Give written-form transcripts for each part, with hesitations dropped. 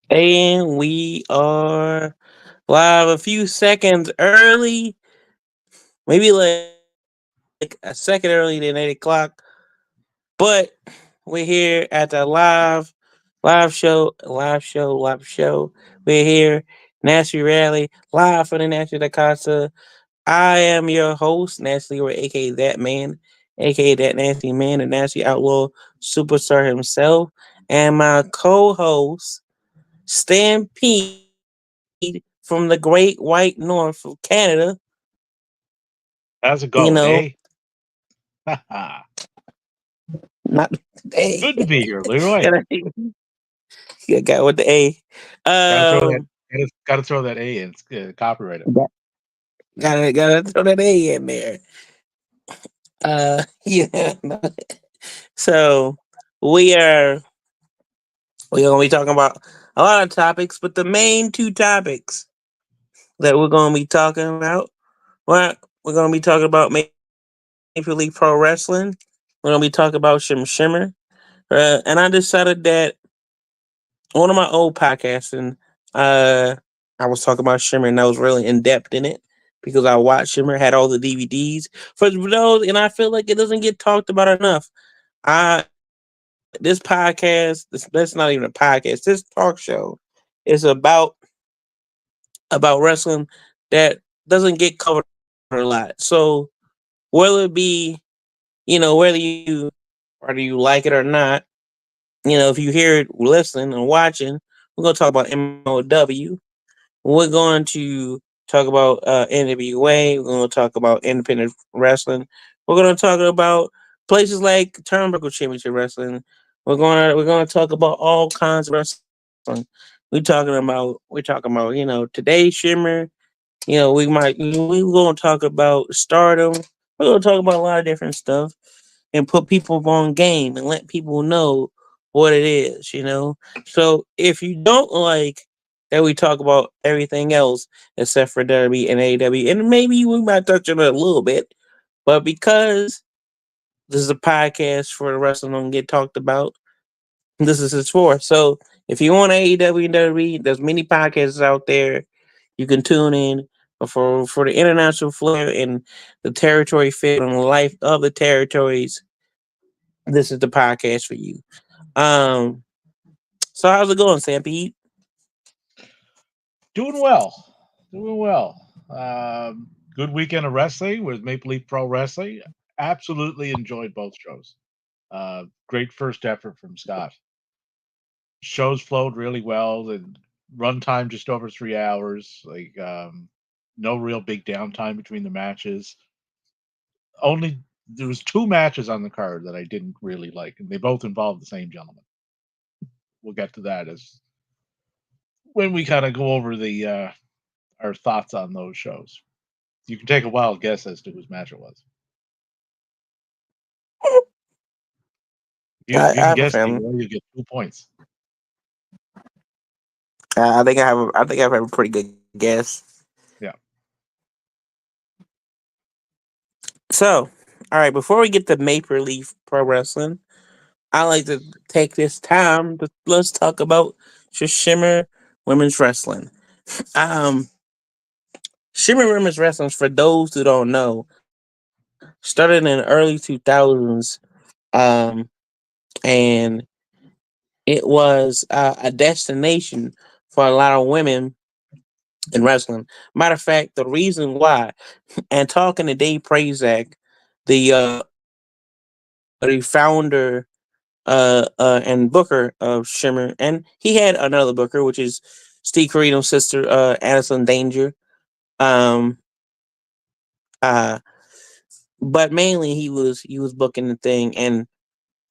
And we are live a few seconds early, maybe like a second early than 8 o'clock. But we're here at the live show. We're here, Nasty Rally, live from the Nasty da Casa. I am your host, Nasty Leroy, aka That Man, aka That Nasty Man, the Nasty Outlaw Superstar himself, and my co-host, Stampede from the Great White North of Canada. How's it You going, know, eh? not A. Good to be here, Leroy. Gotta- yeah, got with the A. Gotta throw that. Um, Gotta throw that A in. Copyright it. got- gotta throw that A in there. Yeah. So we are we're gonna be talking about a lot of topics, but the main two topics that we're gonna be talking about, well, we're gonna be talking about Maple Leaf Pro Wrestling. We're gonna be talking about Shimmer. And I decided that one of my old podcasts, and uh, I was talking about Shimmer, and I was really in depth in it because I watched Shimmer, had all the DVDs for those, and I feel like it doesn't get talked about enough. This podcast, that's not even a podcast. This talk show is about wrestling that doesn't get covered a lot. So whether it be, whether you like it or not, if you hear it listening and watching, we're gonna talk about MOW. We're going to talk about NWA. We're going to talk about independent wrestling. We're going to talk about places like Turnbuckle Championship Wrestling. We're going to talk about all kinds of wrestling. We're talking about today's Shimmer. We're going to talk about Stardom. We're going to talk about a lot of different stuff and put people on game and let people know what it is. So if you don't like that we talk about everything else except for WWE and AEW, and maybe we might touch on it a little bit, but because this is a podcast for the wrestling don't get talked about, this is its for. So if you want AEW and WWE, there's many podcasts out there you can tune in. But for the international flair and the territory feel and the life of the territories, this is the podcast for you. Um, so how's it going, Sam Pete? Doing well. Doing well. Good weekend of wrestling with Maple Leaf Pro Wrestling. Absolutely enjoyed both shows. Great first effort from Scott. Shows flowed really well. The runtime just over 3 hours. No real big downtime between the matches. Only there was two matches on the card that I didn't really like, and they both involved the same gentleman. We'll get to that as when we kind of go over the our thoughts on those shows. You can take a wild guess as to whose match it was. If I you can have a guess, family. you get 2 points. I think I have a pretty good guess. Yeah. So, all right, before we get to Maple Leaf Pro Wrestling, I like to take this time to let's talk about Shimmer Women's Wrestling. Um, Shimmer Women's Wrestling, for those who don't know, started in the early 2000s, um, and it was a destination for a lot of women in wrestling. Matter of fact, the reason why, and talking to Dave Prazak, the founder and booker of Shimmer, and he had another booker, which is Steve Carino's sister, Addison Danger. Um, uh, but mainly he was booking the thing, and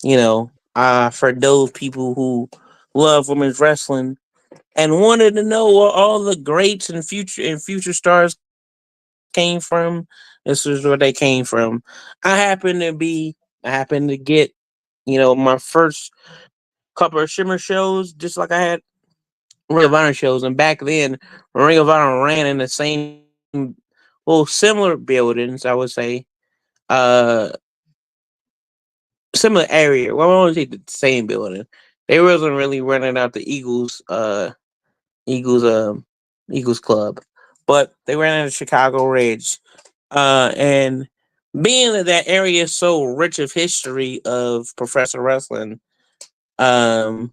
for those people who love women's wrestling and wanted to know where all the greats and future stars came from, this is where they came from. I happened to get my first couple of Shimmer shows, just like I had Ring of Honor shows. And back then, Ring of Honor ran in the similar buildings, I would say, uh, similar area. Well, I won't say the same building. They wasn't really running out the Eagles. Eagles Eagles club, but they ran out of Chicago Ridge, and being that that area is so rich of history of professional wrestling, um,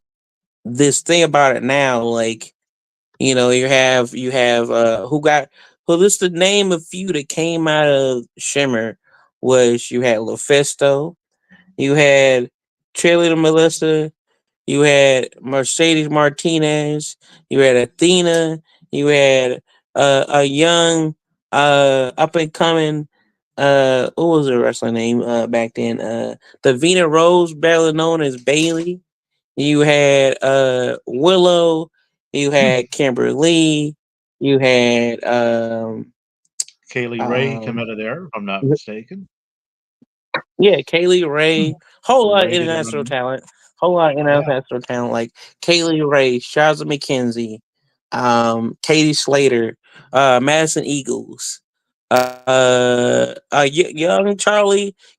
this thing about it now, like you have who got well, this the name of few that came out of Shimmer was you had Lufisto, you had Cheerleader Melissa, you had Mercedes Martinez, you had Athena, you had a young up and coming what was her wrestling name back then? Davina Rose, better known as Bailey. You had Willow, you had Kimberly, you had Kaylee Ray come um out of there, if I'm not mistaken. yeah, Kaylee Ray, whole lot of Ray did a international run. talent, whole lot of Yeah. international talent like Kaylee Ray, Shaza McKenzie, Katie Slater, Madison Eagles,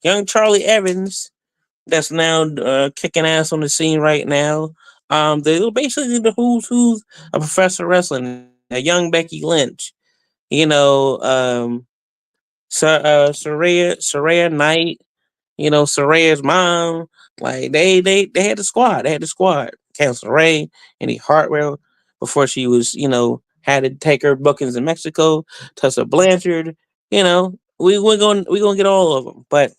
young Charlie Evans, that's now kicking ass on the scene right now. They're basically the who's of professional wrestling. A young Becky Lynch, you know, Saraya Knight, Soraya's mom. Like they had the squad. They had the squad. Cancer Ray, Andy Hartwell, before she was, had to take her bookings in Mexico. Tessa Blanchard. We gonna get all of them. But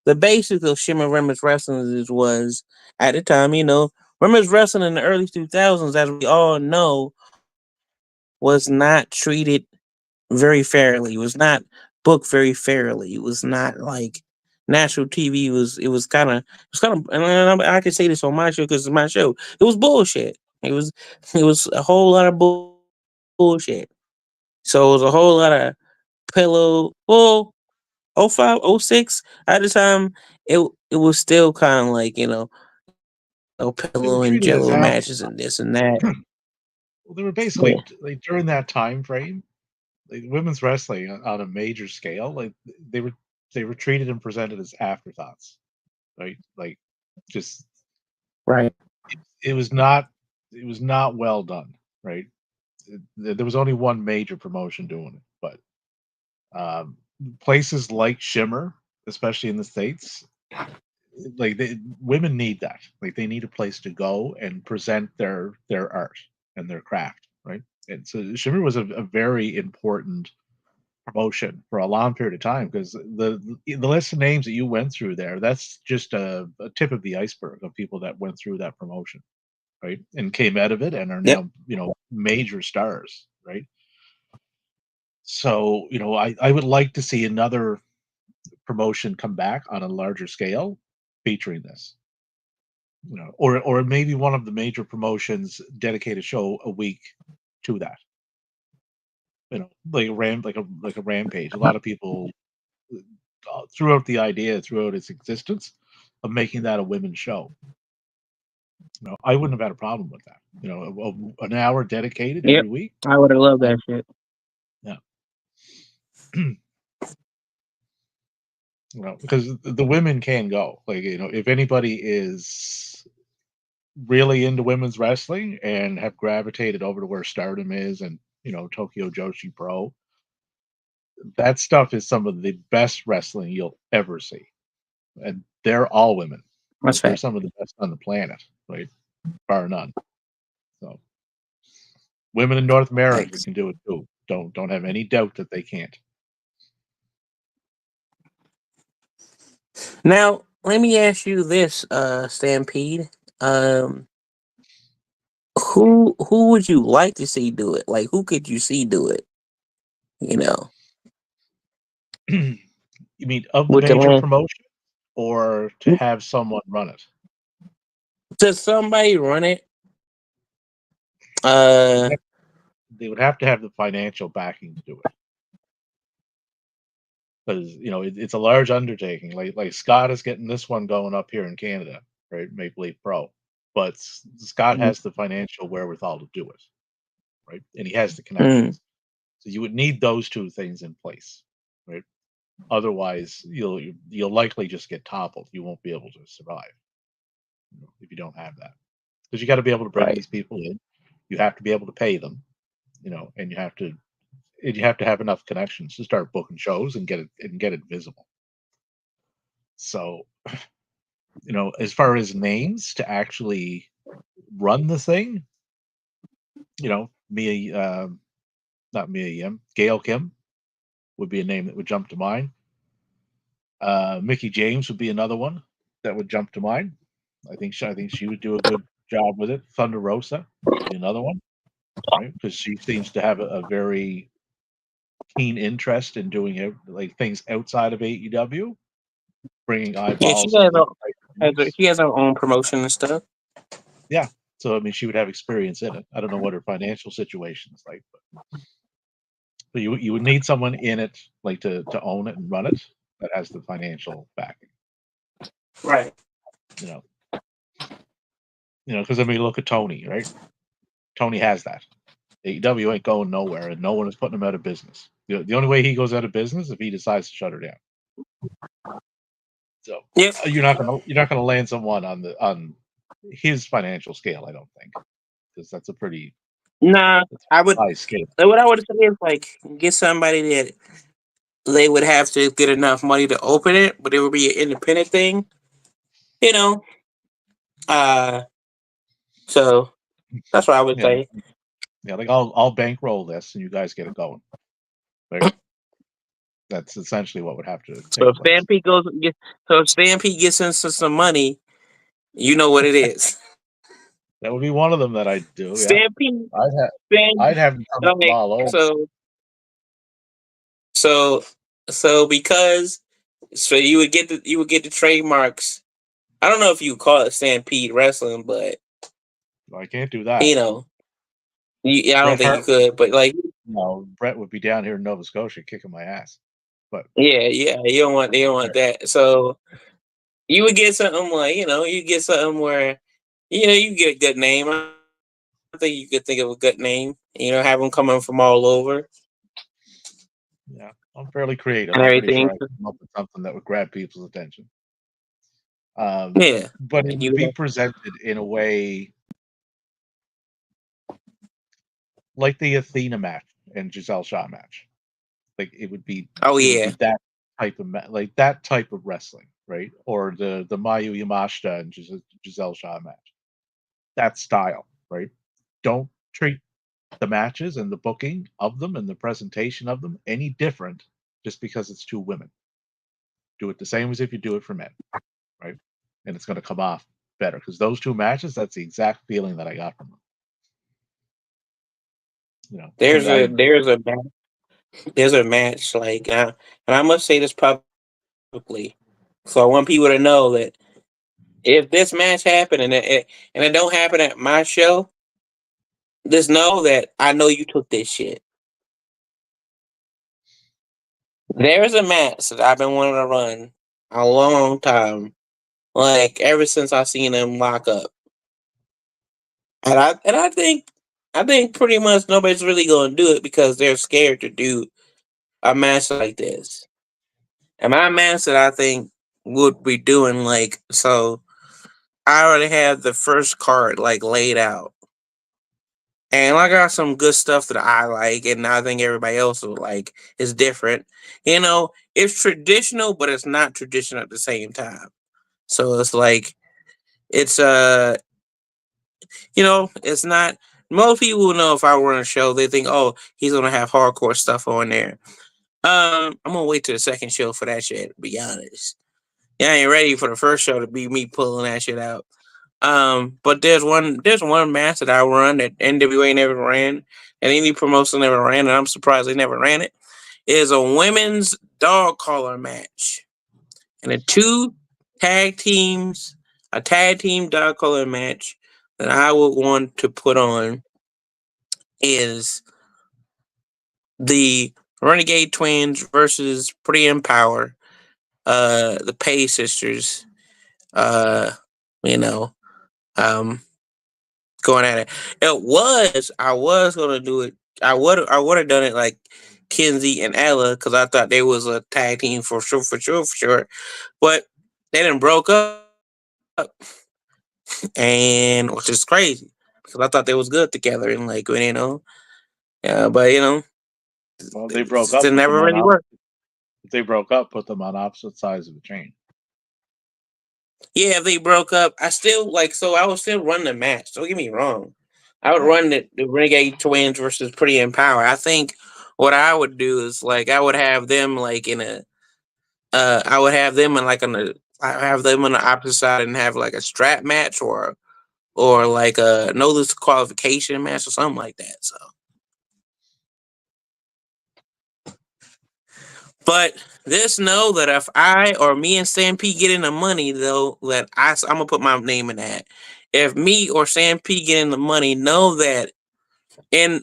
the basics of Shimmer Women's Wrestling was at the time, women's wrestling in the early 2000s, as we all know, was not treated very fairly. It was not booked very fairly. It was not like national TV it was kind of, and I can say this on my show because it's my show. It was bullshit. It was a whole lot of bullshit. So it was a whole lot of pillow. Well, oh 05, oh 06 at the time, it was still kind of like pillow They and were jello treated as matches and this and afterthoughts. that. Well, they were Yeah. basically like during that time frame, like women's wrestling on a major scale, like they were they were treated and presented as afterthoughts, right? Like just Right. it was not well done, right? There was only one major promotion doing it, but um, places like Shimmer, especially in the states, women need that. Like they need a place to go and present their art and their craft, right? And so Shimmer was a very important promotion for a long period of time because the list of names that you went through there, that's just a tip of the iceberg of people that went through that promotion, right? And came out of it and are Yep. now, major stars, right? So, I would like to see another promotion come back on a larger scale featuring this. Or maybe one of the major promotions dedicate a show a week to that. Like a rampage. A lot of people threw out the idea throughout its existence of making that a women's show. I wouldn't have had a problem with that. An hour dedicated Yep. every week. I would have loved I that would, shit. yeah, because the women can go. Like, if anybody is really into women's wrestling and have gravitated over to where Stardom is and Tokyo Joshi Pro, that stuff is some of the best wrestling you'll ever see, and they're all women. That's They're fact. some of the best on the planet, right? Bar none. So women in North America Thanks. can do it too. Don't have any doubt that they can't. Now, let me ask you this, Stampede. Um, who would you like to see do it? Like, who could you see do it? You know, You mean of the with the major land promotion, or to have someone run it? to somebody run it. They would Uh, have, they would have to have the financial backing to do it because it's a large undertaking. Like Scott is getting this one going up here in Canada, right? Maple Leaf Pro, but Scott has the financial wherewithal to do it, right? And he has the mm, connections. So you would need those two things in place, right? Otherwise, you'll likely just get toppled. You won't be able to survive if you don't have that. Because you got to be able to bring right. these people in. You have to be able to pay them, and you have to have enough connections to start booking shows and get it visible. So, as far as names to actually run the thing, Mia, not Mia Yim, Gail Kim would be a name that would jump to mind. Mickey James would be another one that would jump to mind. I think she would do a good job with it. Thunder Rosa would be another one, right? Because she seems to have a very keen interest in doing it, like things outside of AEW, bringing Yeah, she eyeballs to has different types of things. she has her own promotion and stuff. Yeah. So I mean, she would have experience in it. I don't know what her financial situation is like, but you would need someone in it, like to own it and run it, that has the financial backing. Right. You know, because I mean, look at Tony, right? Tony has that. AEW ain't going nowhere, and no one is putting him out of business. The only way he goes out of business is if he decides to shut her down. So Yep. you're not gonna land someone on his financial scale. I don't think, because Nah, that's I would. a high scale. What I would say is like get somebody that they would have to get enough money to open it, but it would be an independent thing. You know. Uh. So that's what I would Yeah, say. yeah. Like I'll bankroll this, and you guys get it going. Right. That's essentially what would have to So take if place. Stampede gets into some money, you know what it is. That would be one of them that I'd do. Yeah, Stampede, I'd have Stampede. I'd have them come from Okay, all over. so so because so you would get the trademarks. I don't know if you would call it Stampede Wrestling, but I can't do that. you know, I don't Bret think you Hart, could. But like, no, Bret would be down here in Nova Scotia kicking my ass. But yeah, you don't want there, that. So you would get something like you get something where you get a good name. I think you could think of a good name. Have them coming from all over yeah, I'm fairly creative. and I'm pretty sure everything. I could come up with something that would grab people's attention. Yeah, But it and would you. be presented in a way like the Athena match and Giselle Shaw match. Like Oh it would be yeah, that type of like that type of wrestling, right? Or the Mayu Yamashita and Giselle Shaw match. That style, right? Don't treat the matches and the booking of them and the presentation of them any different just because it's two women. Do it the same as if you do it for men, right? And it's going to come off better because those two matches, that's the exact feeling that I got from them. Because there's a I there's a there's a match like, and I must say this publicly, so I want people to know that if this match happened and it don't happen at my show, just know that I know you took this shit. There's a match that I've been wanting to run a long time, like ever since I seen them lock up, and I think pretty much nobody's really gonna do it because they're scared to do a match like this. And my match that I think would be doing like so. I already have the first card like laid out. And I got some good stuff that I like, and I think everybody else will like. It's different. It's traditional, but it's not traditional at the same time. So it's like it's it's not. Most people know if I run a show, they think, oh, he's gonna have hardcore stuff on there. I'm gonna wait till the second show for that shit. To be honest, yeah, I ain't ready for the first show to be me pulling that shit out. But there's one match that I run that NWA never ran, and any promotion never ran, and I'm surprised they never ran it. It is a women's dog collar match, and tag teams, a tag team dog collar match that I would want to put on is the Renegade Twins versus Pretty Empower, the Pay Sisters, uh, you know, um, going at it. I was gonna do it. I would have done it like Kenzie and Ella because I thought they was a tag team for sure, for sure, for sure. But they didn't broke up, and which is crazy. because I thought they was good together and like yeah, but Well, they broke it up, put them never on really worked. if they broke up, put them on opposite sides of the chain. Yeah, if they broke up, I still like so I would still run the match. Don't get me wrong. I would Yeah. run the Renegade Twins versus Pretty in Power. I think what I would do is like I would have them like in a I would have them in like on the I have them on the opposite side and have like a strap match or like a no disqualification match or something like that. So but just know that if I or me and Sam P get in the money, though, that I'm gonna put my name in that. If me or Sam P get in the money, know that in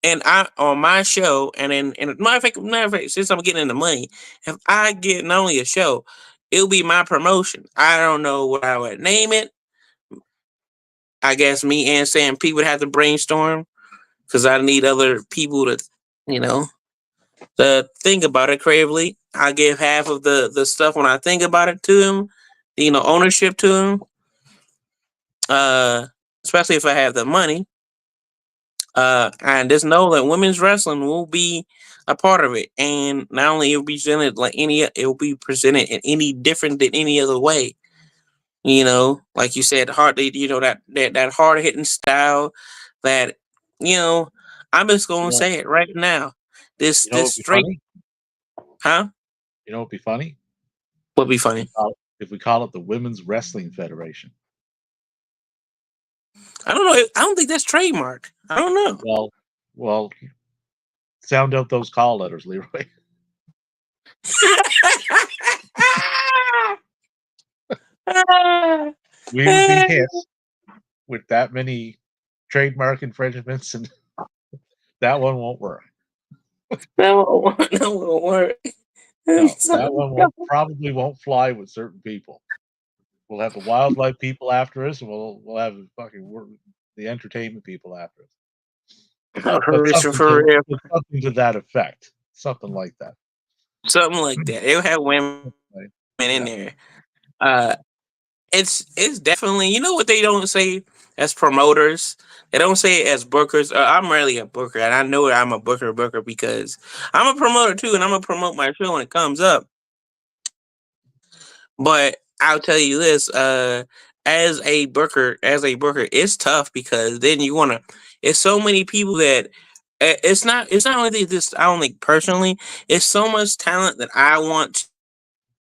and I on my show, and in matter of fact, since I'm getting in the money, if I get not only a show, it'll be my promotion. I don't know what I would name it. I guess me and Sam P would have to brainstorm because I need other people to, you know, think about it creatively. I give half of the stuff when I think about it to him, ownership to him. Uh, Especially if I have the money. And just know that women's wrestling will be a part of it, and not only it will be presented like it will be presented in any different than any other way. Like you said, that hard hitting style. That you know, I'm just You gonna know, say it right now. This you know this what'd be straight, funny? huh? You know what'd be funny? Would be If we funny. call it the Women's Wrestling Federation. I don't know. I don't think that's trademark. I don't know. Well, well, sound out those call letters, Leroy. We would be hit with that many trademark infringements, and that one won't work. That won't work. No, that one won't probably won't fly with certain people. We'll have the wildlife people after us, and we'll have the entertainment people after us. But For real. something to that effect, something like that. Something like that. They'll have women Right? in Yeah. there. Uh, it's definitely what they don't say as promoters. They don't say it as bookers. I'm really a booker, and I know I'm a booker because I'm a promoter too, and I'm gonna promote my show when it comes up. But I'll tell you this: as a booker, it's tough because then you want to. It's so many people that it's not. It's not only this. I don't think personally. It's so much talent that I want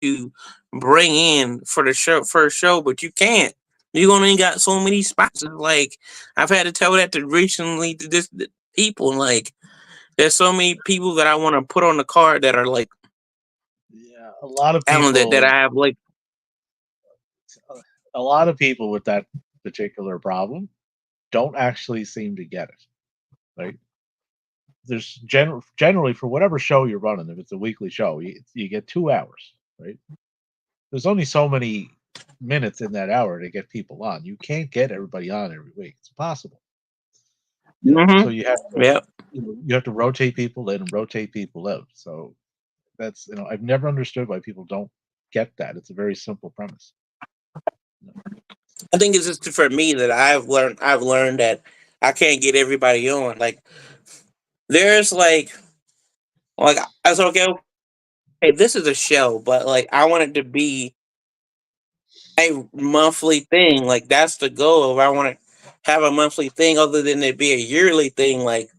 to bring in for the show first show, but you can't. You only got so many spots. It's like I've had to tell that to recently to this people. Like there's so many people that I want to put on the card that are like Yeah, a lot of talented that people, I have like. a lot of people with that particular problem don't actually seem to get it. Right? There's generally for whatever show you're running, if it's a weekly show, you get 2 hours. Right? There's only so many minutes in that hour to get people on. You can't get everybody on every week. It's impossible. So Mm-hmm. you have to Yep. you have to rotate people in and rotate people out. So that's I've never understood why people don't get that. It's a very simple premise. You know, I think it's just for me that I've learned that I can't get everybody on. Like there's like I was okay. Hey, this is a show, but like I want it to be a monthly thing. Like that's the goal. If I want to have a monthly thing, other than it be a yearly thing, like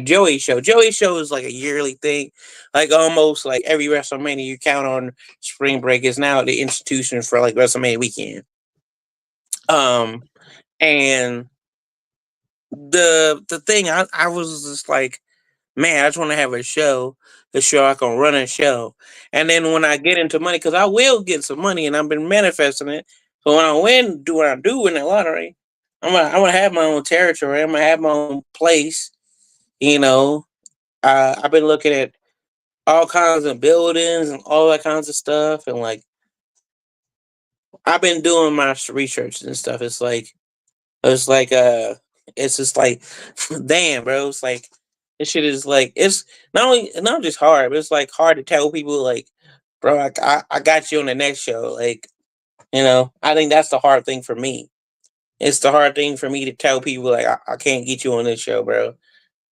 Joey's show. Joey's show is like a yearly thing. Like almost like every WrestleMania you count on spring break is now the institution for like WrestleMania weekend. Um and the thing I was just like, man, I just want to have a show I can run a show. And then when I get into money, because I will get some money and I've been manifesting it. So when I win, do what I do in the lottery, I'm gonna have my own territory. I'm gonna have my own place. You know, I've been looking at all kinds of buildings and all that kinds of stuff, and like I've been doing my research and stuff. It's like it's just like damn, bro. It's like this shit is like it's not just hard, but it's like hard to tell people like, bro, I got you on the next show. Like I think that's the hard thing for me it's the hard thing for me to tell people like I can't get you on this show, bro.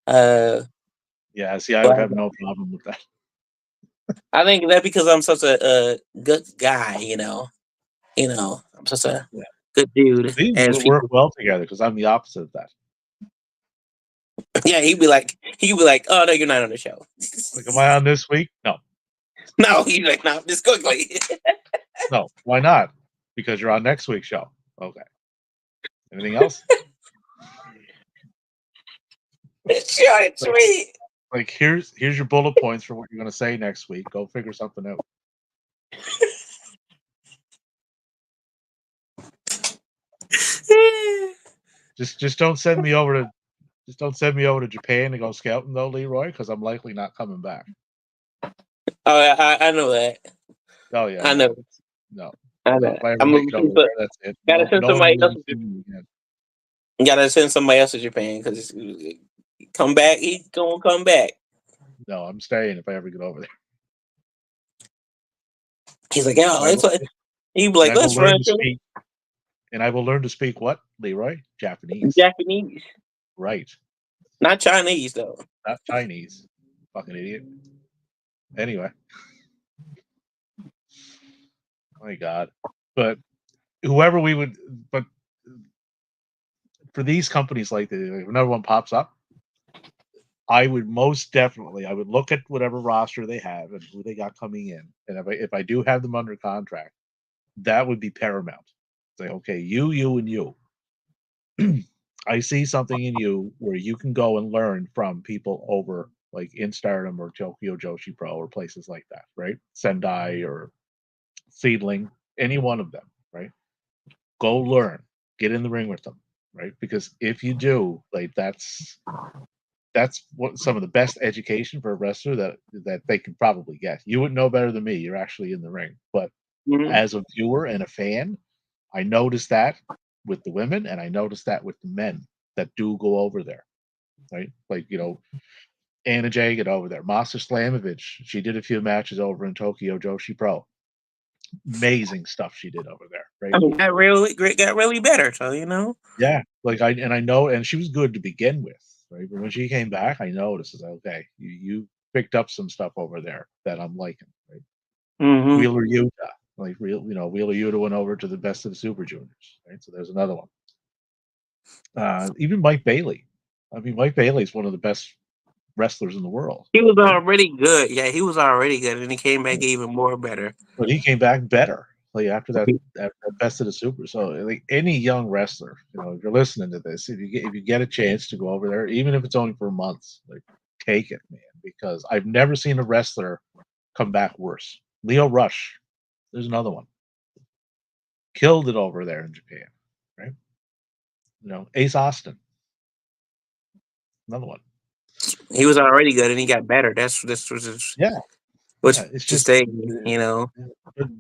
Uh, Yeah, see, I but have no problem with that. I think that because I'm such a good guy, I'm such a Yeah. good dude, See, as we work people. well together because I'm the opposite of that. Yeah, he'd be like, oh no, you're not on the show. Like, am I on this week? No, No, he's like, no, just quickly. no. Why not? Because you're on next week's show. Okay. Anything else? Short and Like, sweet. here's your bullet points for what you're going to say next week. Go figure something out. Just don't send me over to Japan to go scouting though, Leroy, because I'm likely not coming back. Oh, I know that. Oh yeah, I know. no. I No, know. if I ever I'm make gonna it over there, that's it. gotta No, send no one somebody will else. be seeing me again. Gotta send somebody else to Japan because come back. He's gonna come back. No, I'm staying if I ever get over there. He's like, oh, And I it's will, like he'd be and like, I will let's learn run to through speak. And I will learn to speak what, Leroy? Japanese. Japanese, Right. not Chinese though. Not Chinese. Fucking idiot. Anyway, my God. But whoever we would, but for these companies like if another one pops up, I would most definitely, I would look at whatever roster they have and who they got coming in. And if I do have them under contract, that would be paramount. Say, okay, you, and you. I see something in you where you can go and learn from people over like in Stardom or Tokyo Joshi Pro or places like that, right? Sendai or Seedling, any one of them, right? Go learn, get in the ring with them, right? Because if you do, like that's what some of the best education for a wrestler that they can probably get. You would know better than me. You're actually in the ring, but Mhm. as a viewer and a fan, I noticed that with the women, and I noticed that with the men that do go over there, right? Like Anna Jay get over there. Master Slamovich, she did a few matches over in Tokyo Joshi Pro. Amazing stuff she did over there, I right? mean, got really better. So Yeah, like I know, and she was good to begin with, right? But when she came back, I noticed, is okay, you picked up some stuff over there that I'm liking, right? hmm Wheeler Yuta, like Wheeler Yuta went over to the best of the Super Juniors, right? So there's another one. Even Mike Bailey. I mean, Mike Bailey is one of the best wrestlers in the world, he was right? already good. Yeah, he was already good, and he came back even more better. But he came back better, like after that best of the Super. So like any young wrestler, if you're listening to this, if you get a chance to go over there, even if it's only for months, like take it, man, because I've never seen a wrestler come back worse. Leo Rush, there's another one, killed it over there in Japan, right? Ace Austin, another one. He was already good, and he got better. That's was just Yeah, what's yeah. It's just just saying.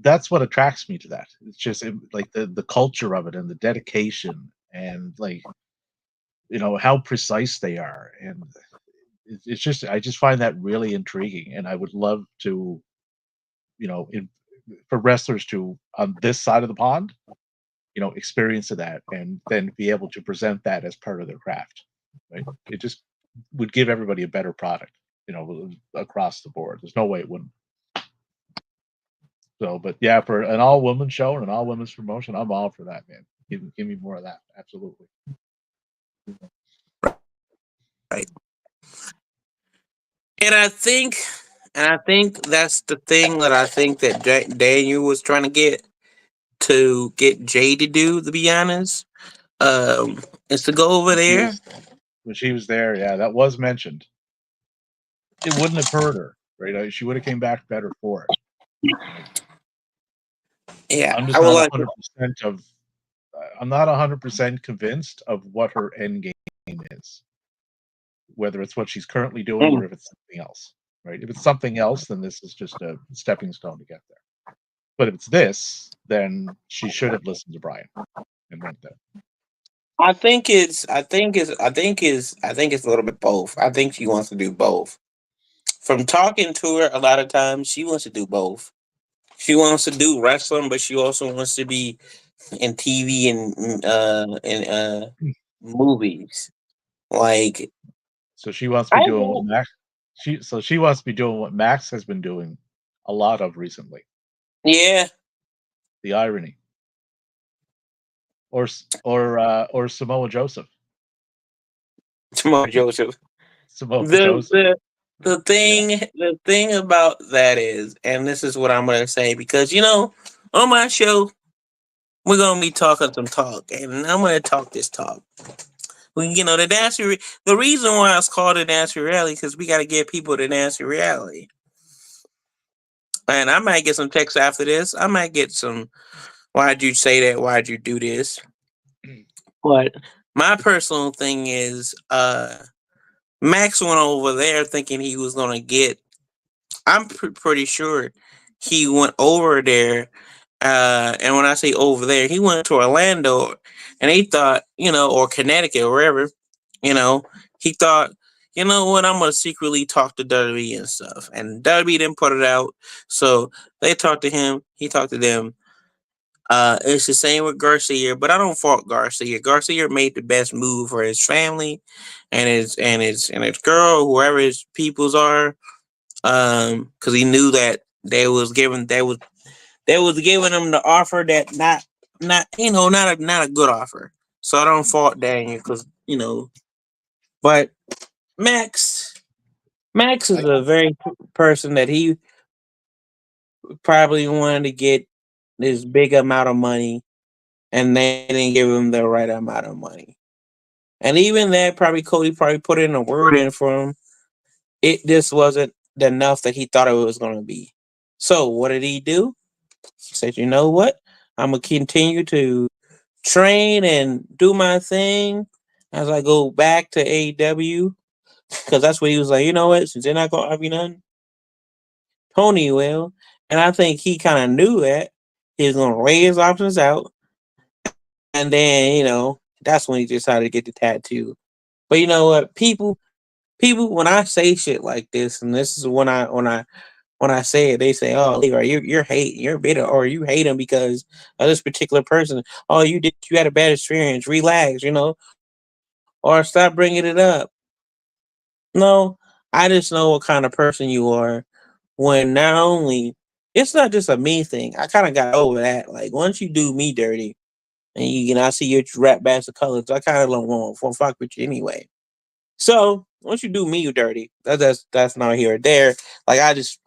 that's what attracts me to that. It's just like the culture of it and the dedication and like how precise they are, and it's just I just find that really intriguing, and I would love to you know in, for wrestlers to on this side of the pond experience of that and then be able to present that as part of their craft, right? It just would give everybody a better product, across the board. There's no way it wouldn't. So, but yeah, for an all woman show and an all women's promotion, I'm all for that, man. Give me more of that. Absolutely. Right. And I think that's the thing that I think that Daniel was trying to get Jay to do. To be honest, is to go over When she there. was when she was there, yeah, that was mentioned. It wouldn't have hurt her, right? She would have came back better for it. Right? Yeah, I'm I just would not like. 100% of. I'm not 100% convinced of what her end game is, whether it's what she's currently doing Mm. or if it's something else. Right? If it's something else, then this is just a stepping stone to get there. But if it's this, then she should have listened to Brian and went there. I think it's a little bit both. I think she wants to do both. From talking to her, a lot of times she wants to do both. She wants to do wrestling, but she also wants to be in TV and movies. Like So she wants to be I doing what won't. Max. She wants to be doing what Max has been doing a lot of recently. Yeah, The irony, or Samoa Joseph. Jamal Joseph. Samoa The Joseph. the Yeah. the thing about that is, and this is what I'm gonna say because on my show we're gonna be talking some talk, and I'm gonna talk this talk. The the reason why it's called a nasty reality because we got to get people to nasty reality. And I might get some texts after this. I might get some. Why'd you say that? Why'd you do this? But my personal thing is, Max went over there thinking he was gonna get. I'm pretty sure he went over there. And when I say over there, he went to Orlando, and he thought, or Connecticut, or wherever, you know, he thought, you know what, I'm gonna secretly talk to WWE and stuff. And WWE didn't put it out, so they talked to him. He talked to them. It's the same with Garcia, but I don't fault Garcia. Garcia made the best move for his family, and his girl, whoever his peoples are, because he knew that they was giving him the offer that not a good offer. So I don't fault Daniel because but Max Max is I, a very person that he probably wanted to get this big amount of money, and they didn't give him the right amount of money. And even that, probably Cody probably put in a word in for him. It just wasn't enough that he thought it was going to be. So what did he do? He said, "You know what? I'm gonna continue to train and do my thing as I go back to AEW because that's what he was like. You know what? Since they're not gonna have you none, Tony will." And I think he kind of knew that he was gonna weigh his options out, and then that's when he decided to get the tattoo. But you know what, people, when I say shit like this, and this is when I say it, they say, "Oh, Leroy, you're bitter, or you hate him because of this particular person. Oh, you had a bad experience. Relax, or stop bringing it up." No, I just know what kind of person you are. When not only it's not just a me thing. I kind of got over that. Like once you do me dirty, and I see your rap bags of colors, I kind of don't want to fuck with you anyway. So once you do me dirty, that's not here or there. Like I just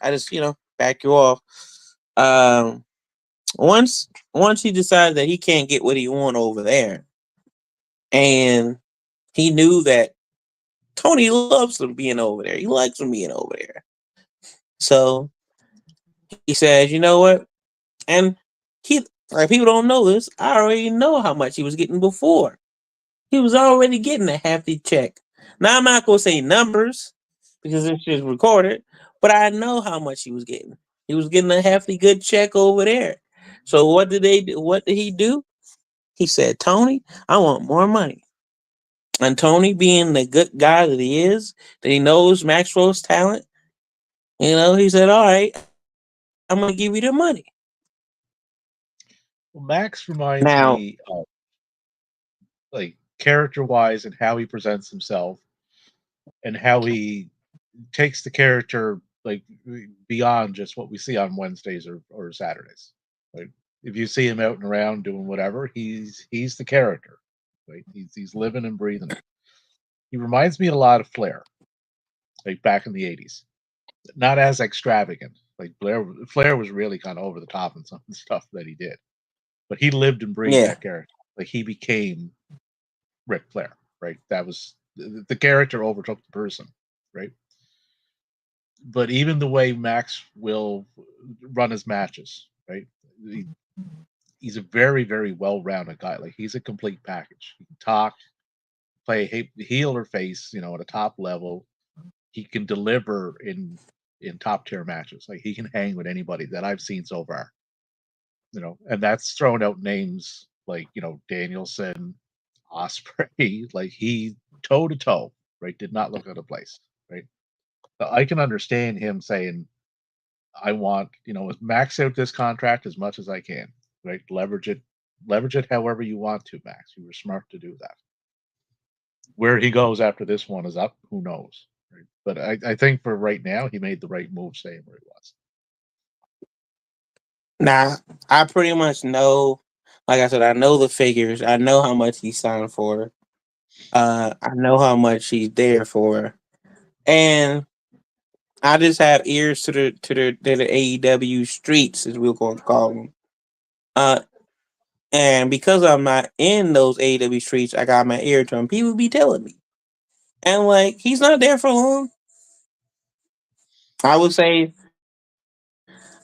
back you off. Um, once he decided that he can't get what he want over there, and he knew that Tony loves him being over there. He likes him being over there. So he says, you know what? And he like people don't know this. I already know how much he was getting before. He was already getting a hefty check. Now I'm not gonna say numbers because it's just recorded, but I know how much he was getting. He was getting a hefty good check over there. So what did they do? What did he do? He said, Tony, I want more money. And Tony, being the good guy that he is, that he knows Maxwell's talent, he said, all right, I'm gonna give you the money. well, Max reminds Now, me of like character wise and how he presents himself and how he takes the character like beyond just what we see on Wednesdays or Saturdays. Like if you see him out and around doing whatever, he's the character. Right? He's living and breathing it. He reminds me a lot of Flair, like back in the '80s. Not as extravagant. Like Flair was really kind of over the top in some of the stuff that he did, but he lived and breathed yeah, that character. Like he became Ric Flair, right? That was the character overtook the person, right? But even the way Max will run his matches, right? He, he's a very, very well-rounded guy. Like he's a complete package. He can talk, play heel or face, at a top level. He can deliver in top tier matches. Like he can hang with anybody that I've seen so far. And that's throwing out names like Danielson, Osprey. Like he toe to toe, right? Did not look out of place, right? So I can understand him saying, I want, max out this contract as much as I can, right? Leverage it Leverage it however you want to, Max. You were smart to do that. Where he goes after this one is up. Who knows? Right? But I think for right now, he made the right move staying where he was. Now, I pretty much know, like I said, I know the figures. I know how much he signed for. I know how much he's there for, and I just have ears to the AEW streets, as we're going to call them. Uh, and because I'm not in those AEW streets, I got my ear to him. People be telling me, and like he's not there for long. I would say,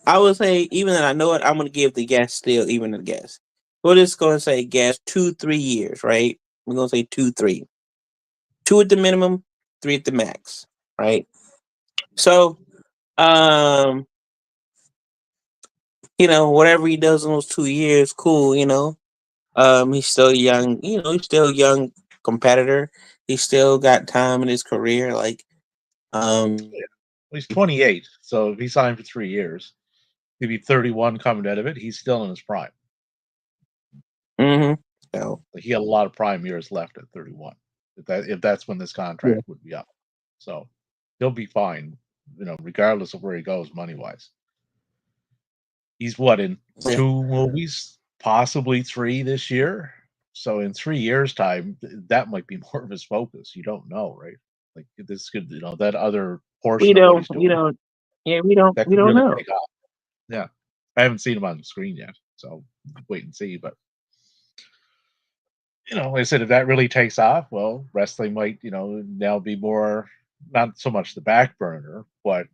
even that I know it, I'm gonna give the guess still, even the guess. We're just gonna say guess 2 3 years, right? We're gonna say 2 3, two at the minimum, three at the max, right? So, um, whatever he does in those 2 years, cool. He's still young. He's still a young competitor. He's still got time in his career. Like, um, Yeah. Well, he's 28, so if he signed for 3 years, he'd be 31 coming out of it. He's still in his prime. mm-hmm. So, Like, he had a lot of prime years left at 31. If that's when this yeah, contract would be up, so he'll be fine. Regardless of where he goes money wise. He's what in yeah, 2 movies, possibly three this year. So in 3 years' time, that might be more of his focus. You don't know, right? Like this could, that other we portion of what don't, he's doing yeah, we don't, that we could don't really know. take off. Yeah, I haven't seen him on the screen yet, so wait and see. But like I said, if that really takes off, well, wrestling might, now be more not so much the back burner, but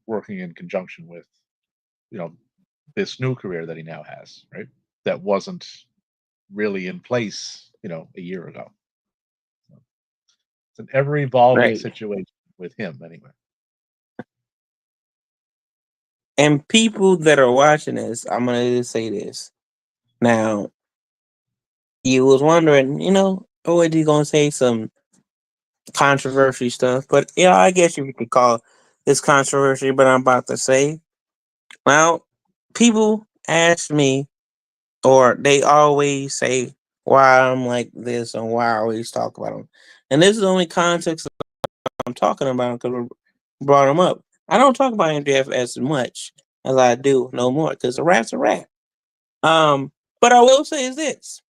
working in conjunction with, you know, this new career that he now has, right? That wasn't really in place, a year ago. So it's an ever evolving Right. situation with him, anyway. And people that are watching this, I'm gonna just say this. Now, you was wondering, oh, is he gonna say some controversy stuff? But yeah, I guess you could call this controversy, but I'm about to say. Well, people ask me, or they always say why I'm like this and why I always talk about them. And this is the only context I'm talking about because we brought him up. I don't talk about MJF as much as I do no more because the rat's a rat. Um, but I will say is this: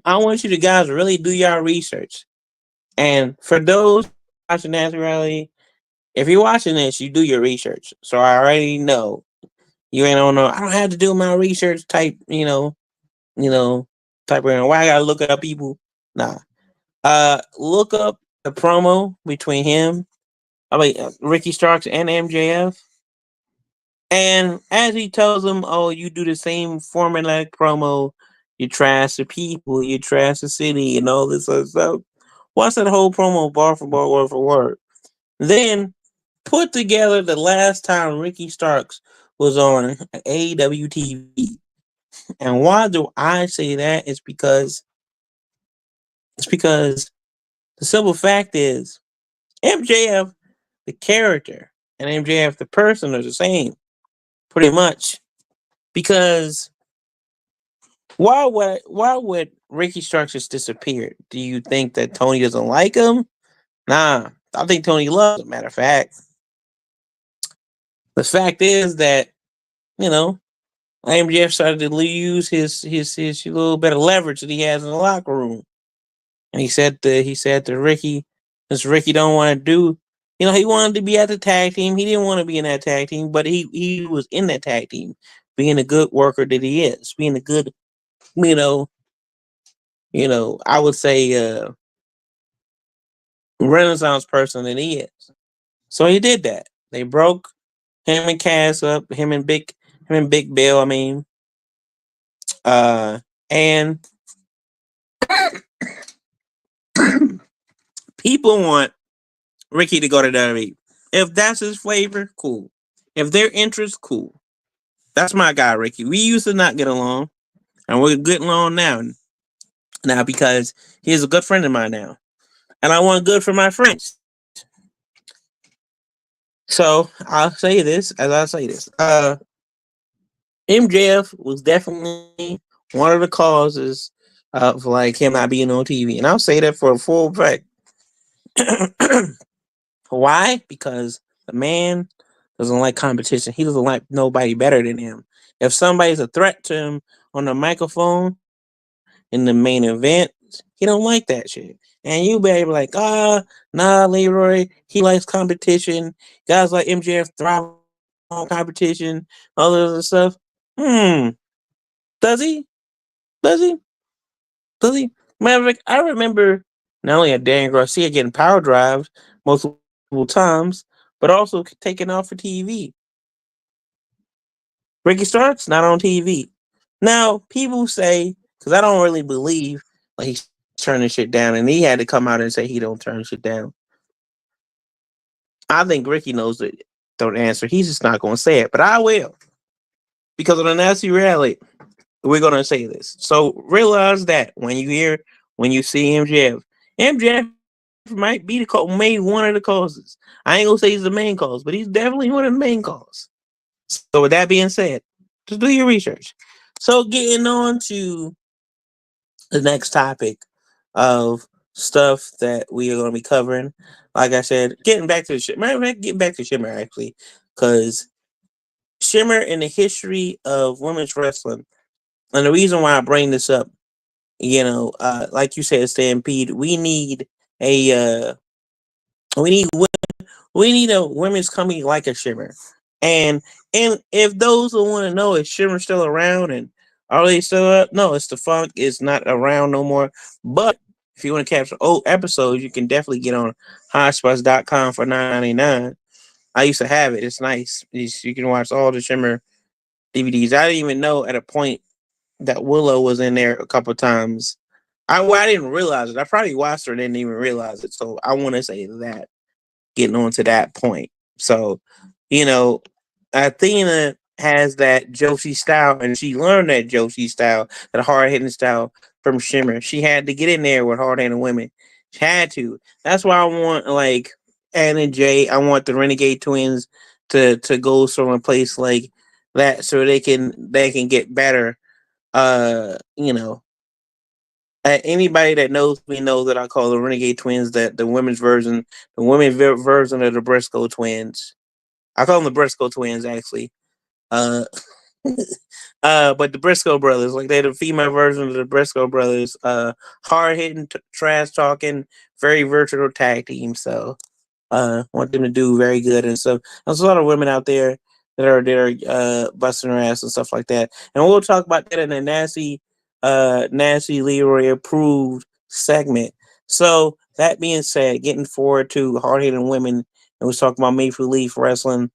I want you to guys really do your research. And for those watching Nasty Rally, if you're watching this, you do your research. So I already know you ain't on no. I don't have to do my research type. You know, type of why I gotta look up people. Nah. Look up the promo between him. I mean, Ricky Starks and MJF. And as he tells them, "Oh, you do the same formulaic promo. You trash the people. You trash the city, and all this other stuff." Watch that whole promo, bar for bar, word for word. Then put together the last time Ricky Starks was on AEW TV. And why do I say that? It's because the simple fact is MJF the character and MJF the person are the same, pretty much. Because why would Ricky Starks just disappear? Do you think that Tony doesn't like him? Nah, I think Tony loves him. Matter of fact, the fact is that you know MJF started to use his little bit of leverage that he has in the locker room, and he said to Ricky, since Ricky don't want to do, he wanted to be at the tag team. He didn't want to be in that tag team, but he was in that tag team, being a good worker that he is, being a good, you know, I would say Renaissance person that he is. So he did that. They broke him and Cass up, him and Big Bill. I mean, and people want Ricky to go to WWE. If that's his flavor, cool. If their interest, cool. That's my guy, Ricky. We used to not get along, and we're getting along now because he's a good friend of mine now, and I want good for my friends. So I'll say this as I say this. MJF was definitely one of the causes of like him not being on TV, and I'll say that for a full fact. Why? Because the man doesn't like competition. He doesn't like nobody better than him. If somebody's a threat to him on the microphone in the main event, he don't like that shit. And you better be like, nah, Leroy, he likes competition. Guys like MJF thrive on competition, all this other stuff. Hmm. Does he? Does he? Does he? Maverick, I remember not only a Dan Garcia getting power drives multiple times, but also taking off for TV. Ricky Starks not on TV. Now, people say, because I don't really believe like he's turning shit down, and he had to come out and say he don't turn shit down. I think Ricky knows the answer. He's just not going to say it, but I will because on the Nasty Rally, we're going to say this. So realize that when you see MJF might be made one of the causes. I ain't gonna say he's the main cause, but he's definitely one of the main cause. So with that being said, just do your research. So getting on to the next topic of stuff that we are going to be covering. Like I said, getting back to the Shimmer, getting back to Shimmer actually, because Shimmer in the history of women's wrestling, and the reason why I bring this up, like you said, Stampede, a uh, we need we need a women's company like a Shimmer, and and if those who want to know is Shimmer still around and are they still up? No, it's the Funk is not around no more. But if you want to capture old episodes, you can definitely get on hotspots.com for $9.99. I used to have it. It's nice. You can watch all the Shimmer DVDs. I didn't even know at a point that Willow was in there a couple times. I didn't realize it. I probably watched her and didn't even realize it. So I want to say that getting on to that point. So, you know, Athena has that Joshi style, and she learned that Joshi style, that hard hitting style from Shimmer. She had to get in there with hard hitting women. She had to. That's why I want like Ann and Jay. I want the Renegade Twins to go from a place like that so they can get better. You know, anybody that knows me knows that I call the Renegade Twins that the version of the Briscoe Twins. I call them the Briscoe Twins actually. Uh, but the Briscoe brothers, like they're the female version of the Briscoe brothers. Hard hitting, trash talking, very versatile tag team. So want them to do very good and stuff. There's a lot of women out there that are busting their ass and stuff like that. And we'll talk about that in the Nasty Leroy approved segment. So that being said, getting forward to hard hitting women, and we was talking about Maple Leaf Wrestling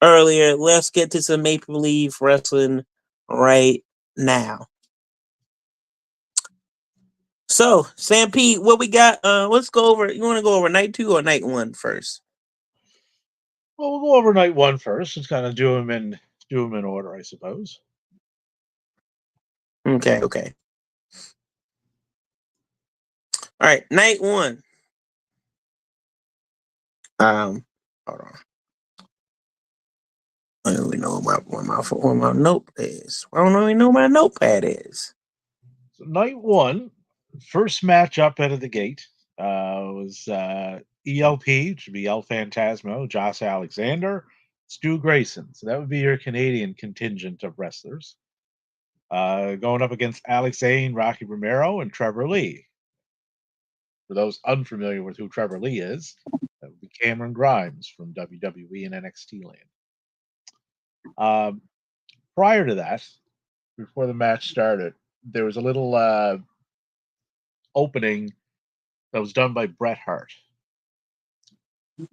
earlier. Let's get to some Maple Leaf Wrestling right now. So, Sam P, what we got? Let's go over. You want to go over night 2 or night 1 first? Well, we'll go over night one first and kind of do them in order, I suppose. Okay, okay. All right, night 1. Hold on. I don't even know where my note is. I don't even know where my notepad is. So night one, first match up out of the gate was ELP, which would be El Phantasmo, Josh Alexander, Stu Grayson. So that would be your Canadian contingent of wrestlers. Going up against Alex Zane, Rocky Romero, and Trevor Lee. For those unfamiliar with who Trevor Lee is, that would be Cameron Grimes from WWE and NXT land. Um, Prior to that, before the match started, there was a little opening that was done by Bret Hart.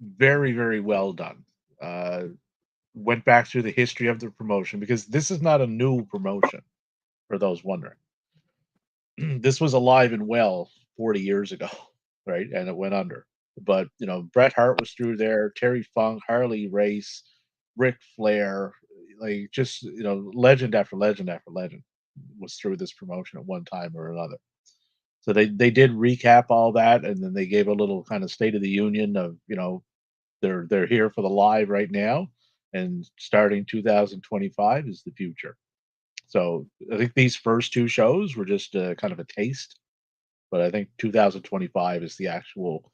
Very, very well done. Uh, Went back through the history of the promotion because this is not a new promotion, for those wondering. This was alive and well 40 years ago, right? And it went under. But, Bret Hart was through there, Terry Funk, Harley Race, Ric Flair, like just, legend after legend after legend was through this promotion at one time or another. So they did recap all that, and then they gave a little kind of State of the Union of they're here for the live right now, and starting 2025 is the future. So I think these first two shows were just kind of a taste, but I think 2025 is the actual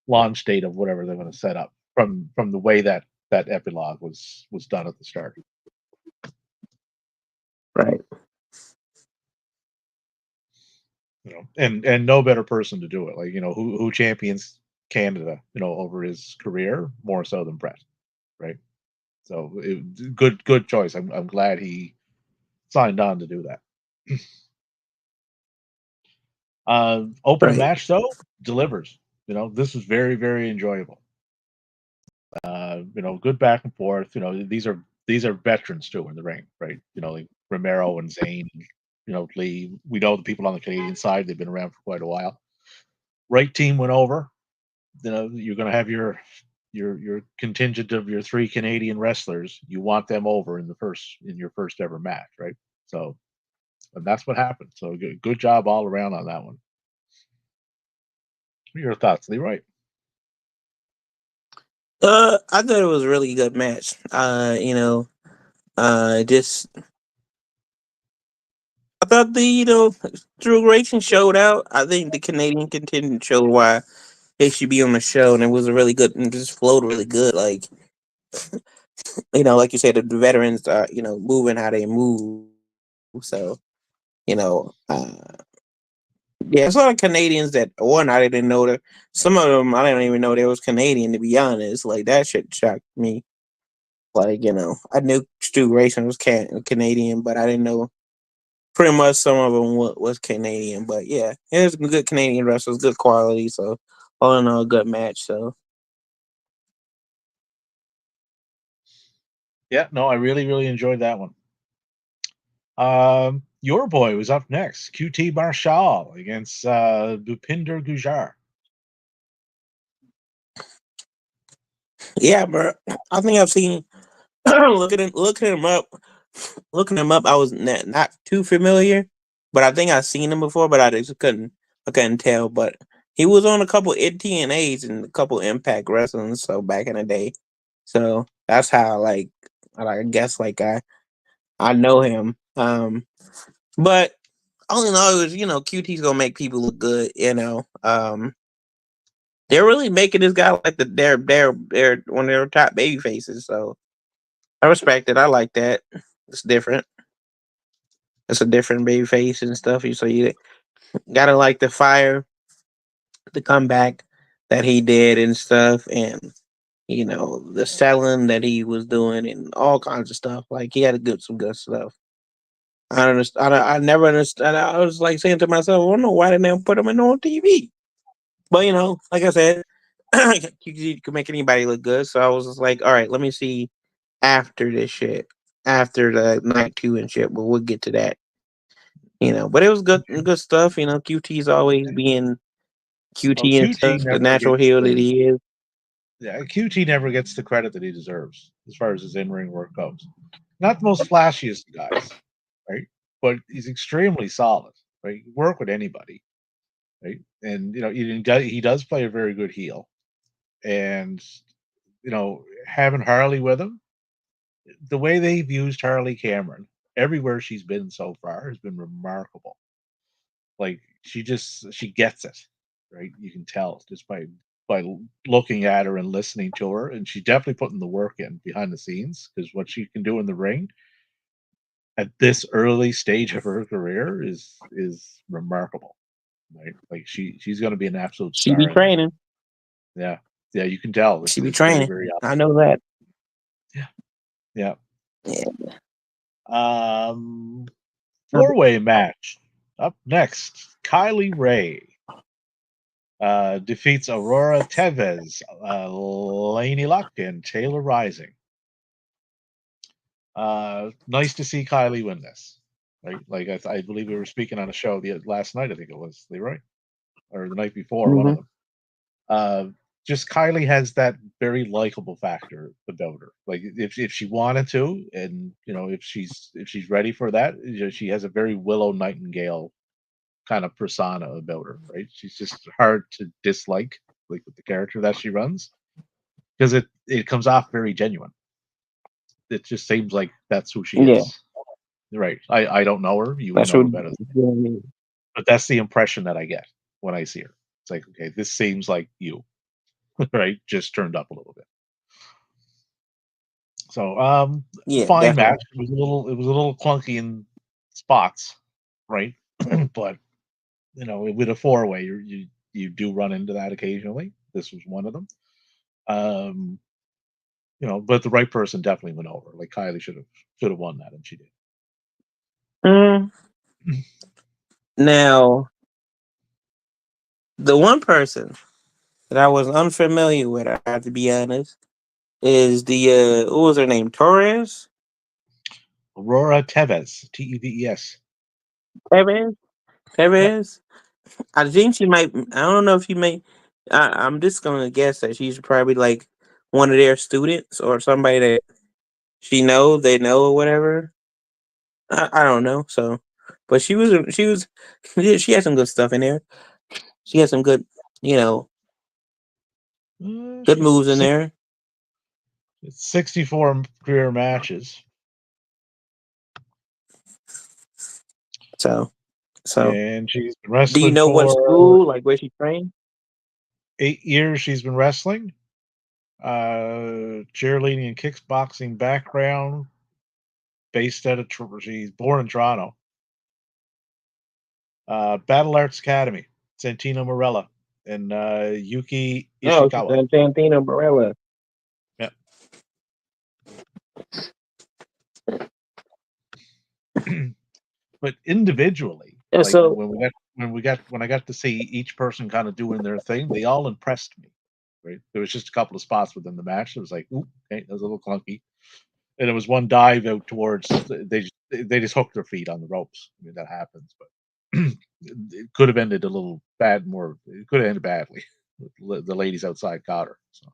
launch date of whatever they're going to set up from the way that that epilogue was done at the start. Right. And no better person to do it. Like, who champions Canada, over his career more so than Brett, right? So good choice. I'm glad he signed on to do that. Opening Right. match though delivers. This was very very enjoyable. Good back and forth. These are veterans too in the ring, right? Like Romero and Zane. Lee. We know the people on the Canadian side. They've been around for quite a while. Right team went over. You're going to have your contingent of your three Canadian wrestlers. You want them over in your first ever match, right? So, and that's what happened. So good job all around on that one. What are your thoughts, Leroy? I thought it was a really good match. Just I thought Drew Grayson showed out. I think the Canadian contingent showed why they should be on the show, and it was a really good and just flowed really good. Like like you said, the veterans are moving how they move. So you know, yeah, there's a lot of Canadians that one I didn't know that some of them I didn't even know they was Canadian. To be honest, like that shit shocked me. Like I knew Stu Grayson was Canadian, but I didn't know pretty much some of them was Canadian. But yeah, it was good Canadian wrestlers, good quality. So all in all, good match. So Yeah, no, I really really enjoyed that one. Your boy was up next. QT Marshall against Bhupinder Gujar. yeah, bro. I think I've seen looking him up. I was not too familiar, but I think I've seen him before. But I couldn't tell. But he was on a couple TNAs and a couple Impact Wrestling. So back in the day, so that's how I guess I know him. But all in all, it was QT's gonna make people look good. They're really making this guy like they're one of their top baby faces. So I respect it. I like that. It's different. It's a different baby face and stuff. So you gotta like the fire, the comeback that he did and stuff, and the selling that he was doing and all kinds of stuff. Like he had some good stuff. I understand. I never understand. I was like saying to myself, I don't know why they never put him in on TV. But like I said, you can make anybody look good. So I was just like, all right, let me see after this shit, after the night two and shit. But we'll get to that. But it was good stuff. QT's always being Well, QT and QT stuff, the never natural gets heel that the he is. yeah, QT never gets the credit that he deserves as far as his in ring work goes. Not the most flashiest of guys, right? But he's extremely solid. Right, he can work with anybody, right? And he does play a very good heel, and having Harley with him, the way they've used Harley Cameron everywhere she's been so far has been remarkable. Like she gets it, right? You can tell just by looking at her and listening to her, and she's definitely putting the work in behind the scenes because what she can do in the ring at this early stage of her career is remarkable, right? Like she's going to be an absolute She be star in there. training. Yeah, yeah, you can tell She be it's very training. very I obvious. know that. Yeah, yeah. Yeah. Um, Four-way match up next. Kylie Ray defeats Aurora Tevez, Laney Luck, and Taylor Rising. Nice to see Kylie win this, right? Like I believe we were speaking on a show last night. I think it was Leroy, or the night before, one of hmm them. Uh, just Kylie has that very likable factor about her. Like if she wanted to, and if she's ready for that, she has a very Willow Nightingale kind of persona about her, right? She's just hard to dislike, like with the character that she runs, because it comes off very genuine. It just seems like that's who she Yeah. is. Right. I don't know her. You would That's know what her better, but that's the impression that I get when I see her. It's like, okay, this seems like you, right? Just turned up a little bit. So, yeah, fine match. definitely. It was a little clunky in spots, right? But with a four way, you do run into that occasionally. This was one of them. Um, but the right person definitely went over. Like Kylie should have won that, and she did. Mm, now, the one person that I was unfamiliar with, I have to be honest, is the what was her name? Torres? Aurora Tevez, Teves. Tevez? Yep. Tevez? I think she might. I don't know if she may. I'm just gonna guess that she's probably like one of their students or somebody that they know or whatever. I don't know. So, but she was yeah, she had some good stuff in there. She had some good you know good She's moves in there. 64 career matches, So so and she's been do you wrestling know what for school like where she trained? 8 years. She's been wrestling, cheerleading and kickboxing background, based out of she's born in Toronto. Battle Arts Academy, Santino Morella, and Yuki Oh, she's Ishikawa. in Santino Barella. Yeah. But individually, Yeah. like So when I got to see each person kind of doing their thing, they all impressed me. Right, there was just a couple of spots within the match. It was like, ooh, okay, that was a little clunky, and it was one dive out towards they just hooked their feet on the ropes. I mean that happens, but it could have ended a little bad. More, it could have ended badly. The ladies outside caught her. So.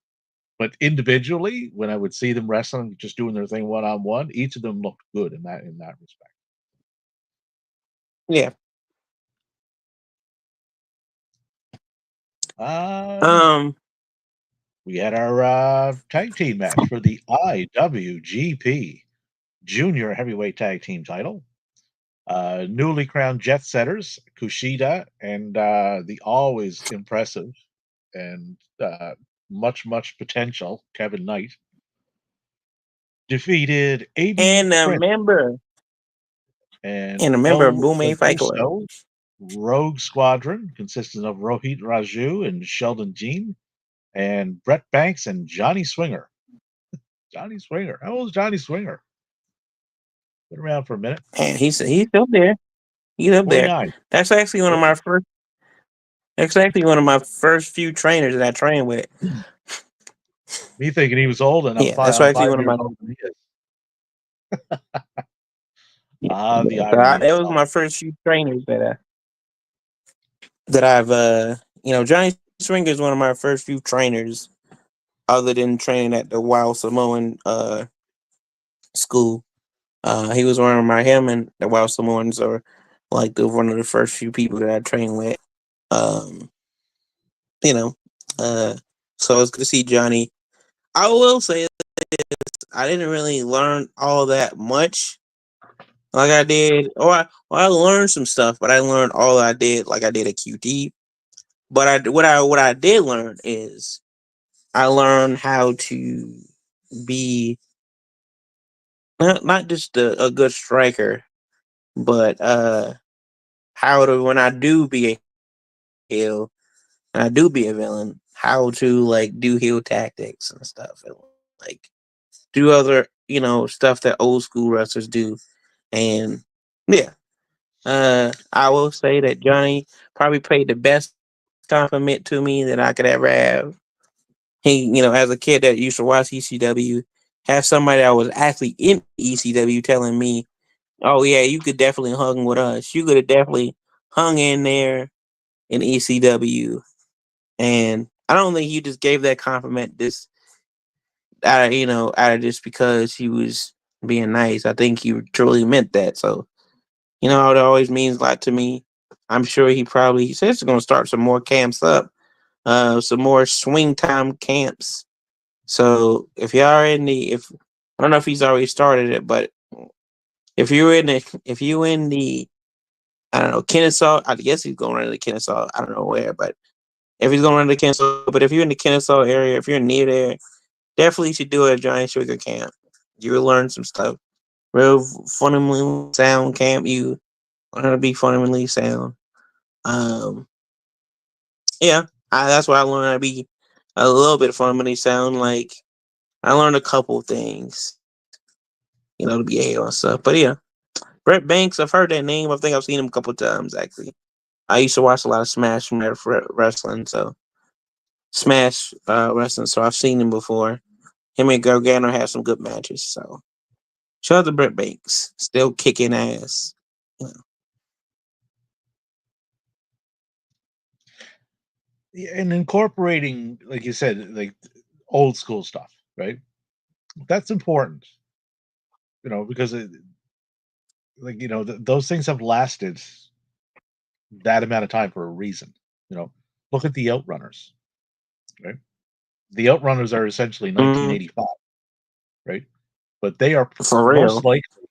But individually, when I would see them wrestling, just doing their thing one on one, each of them looked good in that respect. yeah. Um, Um. we had our tag team match for the IWGP Junior Heavyweight Tag Team title. Newly crowned jet setters Kushida and the always impressive and much potential Kevin Knight defeated AB And a Prince member and and a member of El Boom A Fight Club. Fabusto Rogue Squadron, consisting of Rohit Raju and Sheldon Jean, and Brett Banks and Johnny Swinger. Johnny Swinger. How old is Johnny Swinger? Been around for a minute. And he's still there. He's up there. 49. That's actually one of my first. That's actually one of my first few trainers that I trained with. Me thinking he was old, and Yeah, that's I'm actually five one of years my. older than he is. Yeah, Ah, the so irony of that it was all. my first few trainers that I've Johnny Swinger is one of my first few trainers other than training at the Wild Samoan school. He was one of my him and the Wild Samoans are like the one of the first few people that I trained with. Um, you know, uh, so it's good to see Johnny. I will say I didn't really learn all that much like I did. I learned some stuff, but I learned all I did like I did at QT. But what I did learn is I learned how to be not just a good striker, but how to when I do be a heel and I do be a villain, how to like do heel tactics and stuff, and like do other stuff that old school wrestlers do, and yeah, I will say that Johnny probably paid the best compliment to me that I could ever have. He, as a kid that used to watch ECW, have somebody that was actually in ECW telling me, "Oh yeah, you could definitely hung with us. You could have definitely hung in there in ECW." And I don't think he just gave that compliment this out of just because he was being nice. I think he truly meant that. So it always means a lot to me. I'm sure he says he's going to start some more camps up, some more swing time camps. So if y'all are if I don't know if he's already started it, but if you in the I don't know Kennesaw, I guess he's going to the Kennesaw. I don't know where, but if he's going to the Kennesaw, but if you're in the Kennesaw area, if you're near there, definitely should do a giant sugar camp. You will learn some stuff. Real fundamentally sound camp. You learn how to be fundamentally sound. Um, yeah, that's why I learned how to be a little bit fundamentally sound. Like I learned a couple things, to be able and stuff. But yeah, Brett Banks, I've heard that name. I think I've seen him a couple times actually. I used to watch a lot of Smash wrestling, so Smash wrestling. So I've seen him before. Him and Gargano had some good matches. So shout out to Brett Banks, still kicking ass. You know. And incorporating, like you said, like old school stuff, right? That's important, because those things have lasted that amount of time for a reason. You know, look at the Outrunners, right? The Outrunners are essentially Mm, 1985, right? But they are for most real. likely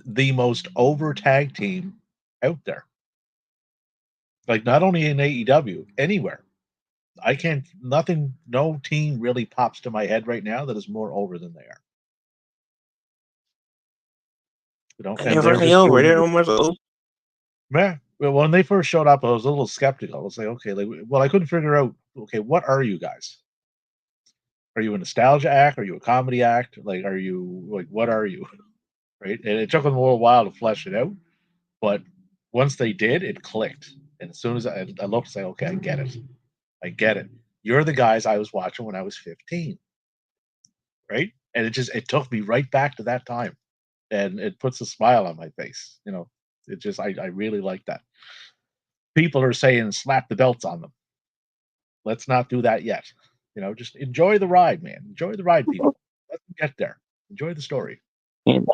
the most over tag team out there. Like not only in AEW, anywhere. I can't. Nothing. No team really pops to my head right now that is more over than they are. And And they're they're really just over. doing They're it. almost over. Yeah. Well, when they first showed up, I was a little skeptical. I was like, okay, well, I couldn't figure out. Okay, what are you guys? Are you a nostalgia act? Are you a comedy act? Like, are you like what are you? Right? And it took them a little while to flesh it out, but once they did, it clicked. And as soon as I looked, I said, okay, I get it. I get it. You're the guys I was watching when I was 15, right? And it took me right back to that time, and it puts a smile on my face. It just I really like that. People are saying slap the belts on them. Let's not do that yet. Just enjoy the ride, man. Enjoy the ride, people. Let them get there. Enjoy the story. And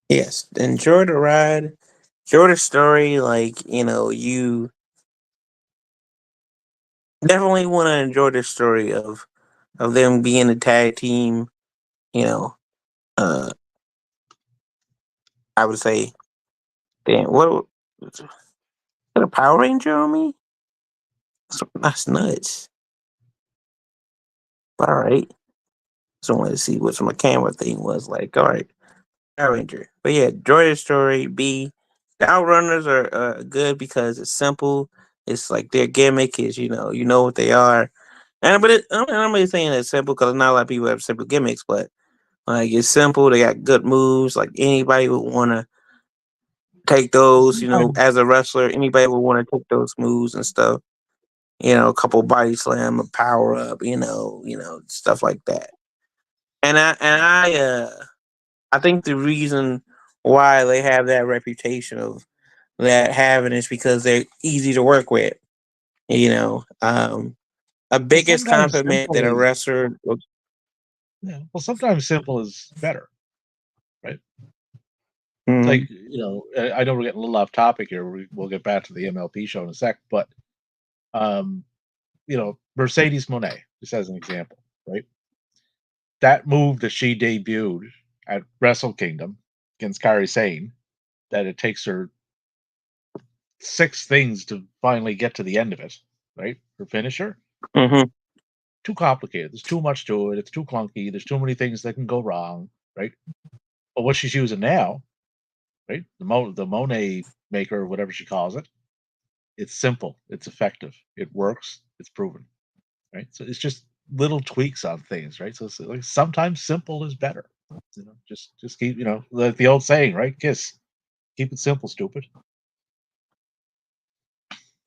yes, enjoy the ride. Enjoy the story. Like, you definitely want to enjoy the story of them being a tag team. You know, uh, I would say, damn, what is that a Power Ranger on me? That's nuts. But all right. Just wanted to see what my camera thing was like. All right, Power Ranger. But yeah, enjoy the story. The Outrunners are good because it's simple. It's like their gimmick is you know what they are. And but I'm really saying it's simple because not a lot of people have simple gimmicks, but like it's simple. They got good moves. Like anybody would want to take those. Sometimes, As a wrestler, anybody would want to take those moves and stuff. A couple body slam, a power up. Stuff like that. I think the reason why they have that reputation of that having is because they're easy to work with. A well, biggest sometimes compliment that simple a is wrestler. yeah. Well, sometimes simple is better, right? Mhm, Like I know we're getting a little off topic here. We'll get back to the MLP show in a sec, but um, Mercedes Monet, just as an example, right? That move that she debuted at Wrestle Kingdom against Kairi Sane, that it takes her six things to finally get to the end of it, right? Her finisher, mhm, too complicated. There's too much to it. It's too clunky. There's too many things that can go wrong, right? But what she's using now, right? The Monet maker, whatever she calls it, it's simple. It's effective. It works. It's proven, right? So it's just little tweaks on things, right? So it's like sometimes simple is better. Just keep, like the old saying, right? Kiss, keep it simple, stupid.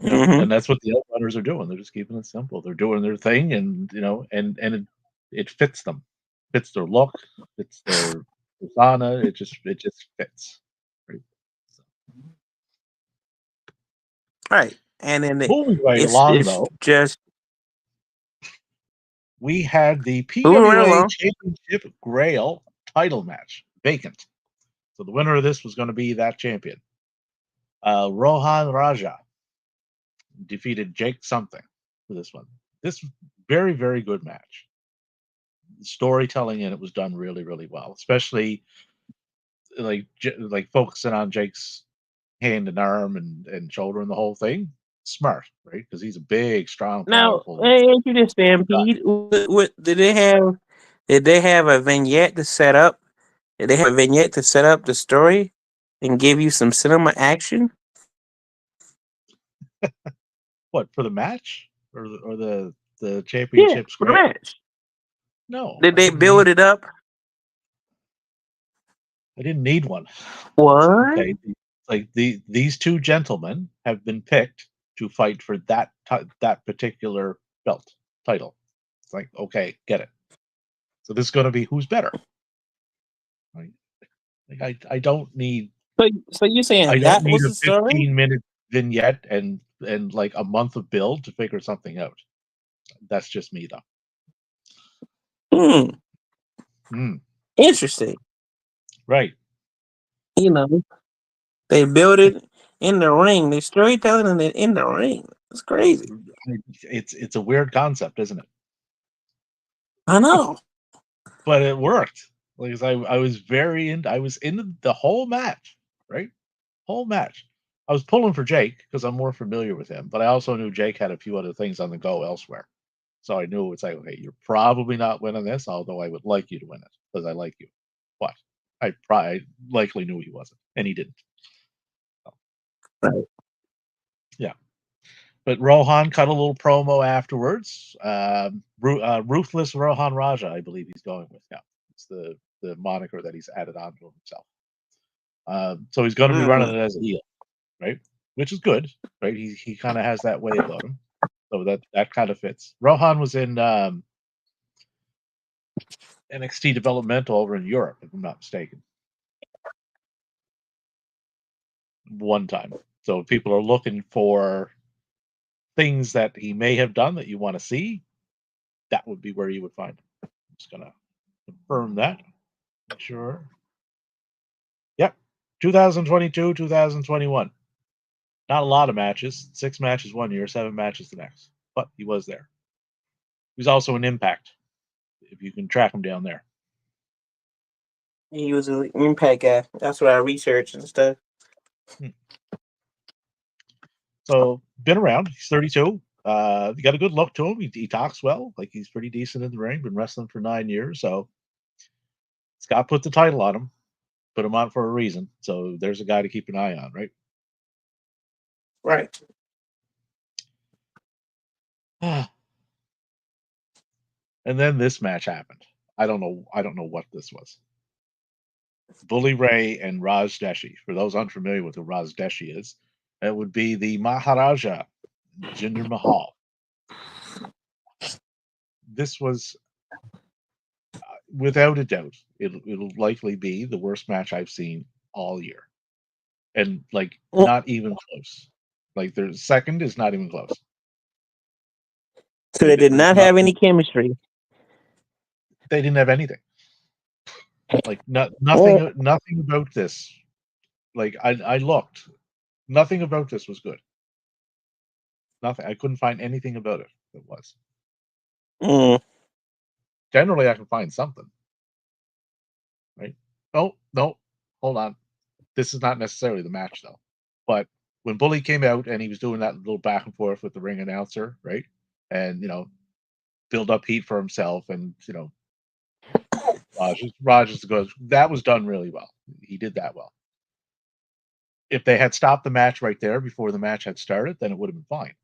mhm, And that's what the Outrunners are doing. They're just keeping it simple. They're doing their thing, and and it fits them, fits their look, fits their persona. It just fits. Right? So, right. And then moving right along, it's though, just we had the moving right PWA along. Championship Grail title match vacant. So the winner of this was going to be that champion. Rohan Raja defeated Jake something for this one. This very, very good match. storytelling in it was done really, really well, especially like focusing on Jake's hand and arm and shoulder and the whole thing. Smart, right? Because he's a big, strong, Now, powerful ain't you just guy. Stampede? What did they have? Did they have a vignette to set up? Did they have a vignette to set up the story and give you some cinema action? What for the match or the Yeah, championship for the scram? match. No, Did I they didn't build need. it up? I didn't need one. What? Okay, these two gentlemen have been picked to fight for that particular belt title. It's like, okay, get it. So this is going to be who's better. Right? Like I don't need So you I saying don't that need was a the story? 15-minute vignette and like a month of build to figure something out. That's just me though. Hmm. Mm, Interesting. right. You know, they build it in the ring. They storytelling in it in the ring. It's crazy. It's a weird concept, isn't it? I know. But it worked. Like 'cause I was very in I was in the whole match, right? Whole match. I was pulling for Jake because I'm more familiar with him, but I also knew Jake had a few other things on the go elsewhere. So I knew it's like, okay, you're probably not winning this, although I would like you to win it because I like you. But I probably likely knew he wasn't, and he didn't. So, Right. yeah. But Rohan cut a little promo afterwards. Ruthless Rohan Raja, I believe he's going with now. It's the moniker that he's added on to himself. So he's going to be running Mm. it as a heel, right? Which is good, right? He kind of has that way about him, so that kind of fits. Rohan was in NXT developmental over in Europe, if I'm not mistaken, one time. So if people are looking for things that he may have done that you want to see, that would be where you would find him. I'm just gonna confirm that. Make sure. Yep. 2022, 2021. Not a lot of matches. 6 matches one year, 7 matches the next. But he was there. He was also an Impact, if you can track him down there. He was an impact guy. That's what I researched and stuff. Hmm. So been around. He's 32. He got a good look to him. He talks well. Like he's pretty decent in the ring. Been wrestling for 9 years. So Scott put the title on him. Put him on for a reason. So there's a guy to keep an eye on, right? Right. And then this match happened. I don't know. I don't know what this was. Bully Ray and Raj Deshi. For those unfamiliar with who Raj Deshi is, it would be the Maharaja, Jinder Mahal. This was, without a doubt, it'll likely be the worst match I've seen all year, and like Mm. not even close. Like their second is not even close. So they did There's not have nothing. any chemistry. They didn't have anything. Like Mm. nothing about this. Like I looked, nothing about this was good. Nothing. I couldn't find anything about it that was. Mm. Generally, I can find something, right? Oh, no, hold on. This is not necessarily the match, though. But when Bully came out and he was doing that little back and forth with the ring announcer, right? And, build up heat for himself and, Rogers goes, that was done really well. He did that well. If they had stopped the match right there before the match had started, then it would have been fine.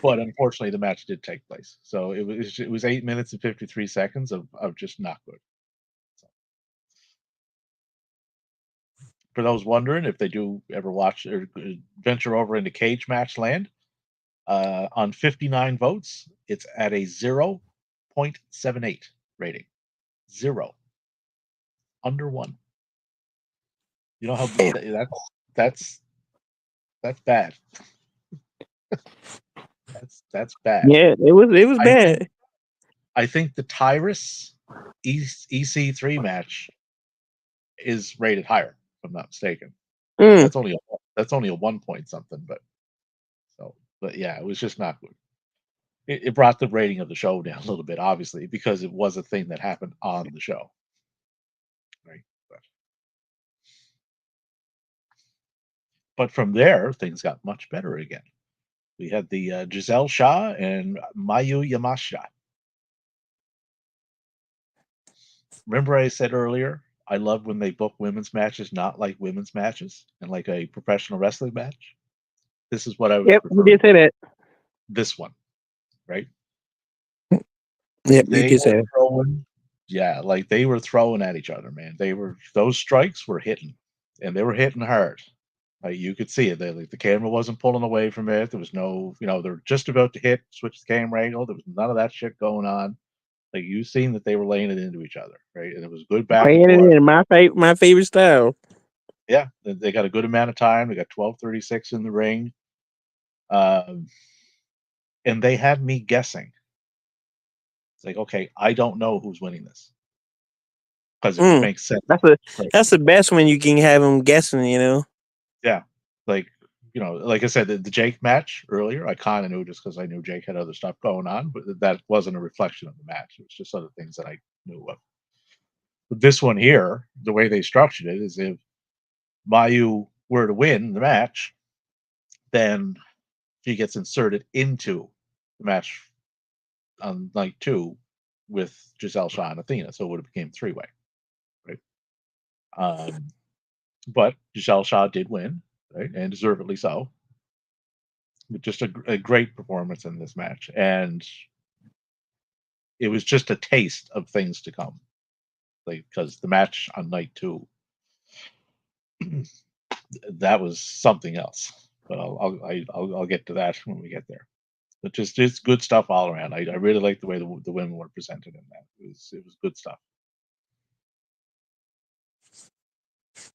But unfortunately, the match did take place. So it was 8 minutes and 53 seconds of just not good. So, for those wondering if they do ever watch or venture over into cage match land, on 59 votes, it's at a 0.78 rating. Zero, under one. You know how Damn. that's that's bad. That's bad. Yeah, it was I think bad. I think the Tyrus EC3 match is rated higher, if I'm not mistaken. Mm. That's only a 1 point something, but yeah, it was just not good. it brought the rating of the show down a little bit, obviously, because it was a thing that happened on the show, right? But from there, things got much better again. We had the Giselle Shaw and Mayu Yamashita. Remember, I said earlier, I love when they book women's matches not like women's matches and like a professional wrestling match. This is what I was Yep, you referring did to. say that. This one, right? Yep, you They did were say that. throwing, yeah, like they were throwing at each other, man. Those strikes were hitting, and they were hitting hard. Like you could see it. Like the camera wasn't pulling away from it. There was no, they're just about to hit, switch the camera angle. There was none of that shit going on. Like you seen that they were laying it into each other, right? And it was good back and Playing it forth. in my favorite style. Yeah, they got a good amount of time. They got 12:36 in the ring, um, and they had me guessing. It's like, okay, I don't know who's winning this because it would Mm, make sense. that's the Right. that's the best when you can have them guessing. Yeah, like like I said, the Jake match earlier, I kind of knew just because I knew Jake had other stuff going on, but that wasn't a reflection of the match. It was just other things that I knew of. But this one here, the way they structured it is if Mayu were to win the match, then she gets inserted into the match on night two with Giselle Shaw and Athena, so it would have became three way, right? Um, but Giselle Shaw did win, right, and deservedly so. Just a great performance in this match, and it was just a taste of things to come. Like because the match on night two, that was something else. But I'll get to that when we get there. But just it's good stuff all around. I really like the way the women were presented in that. It was good stuff.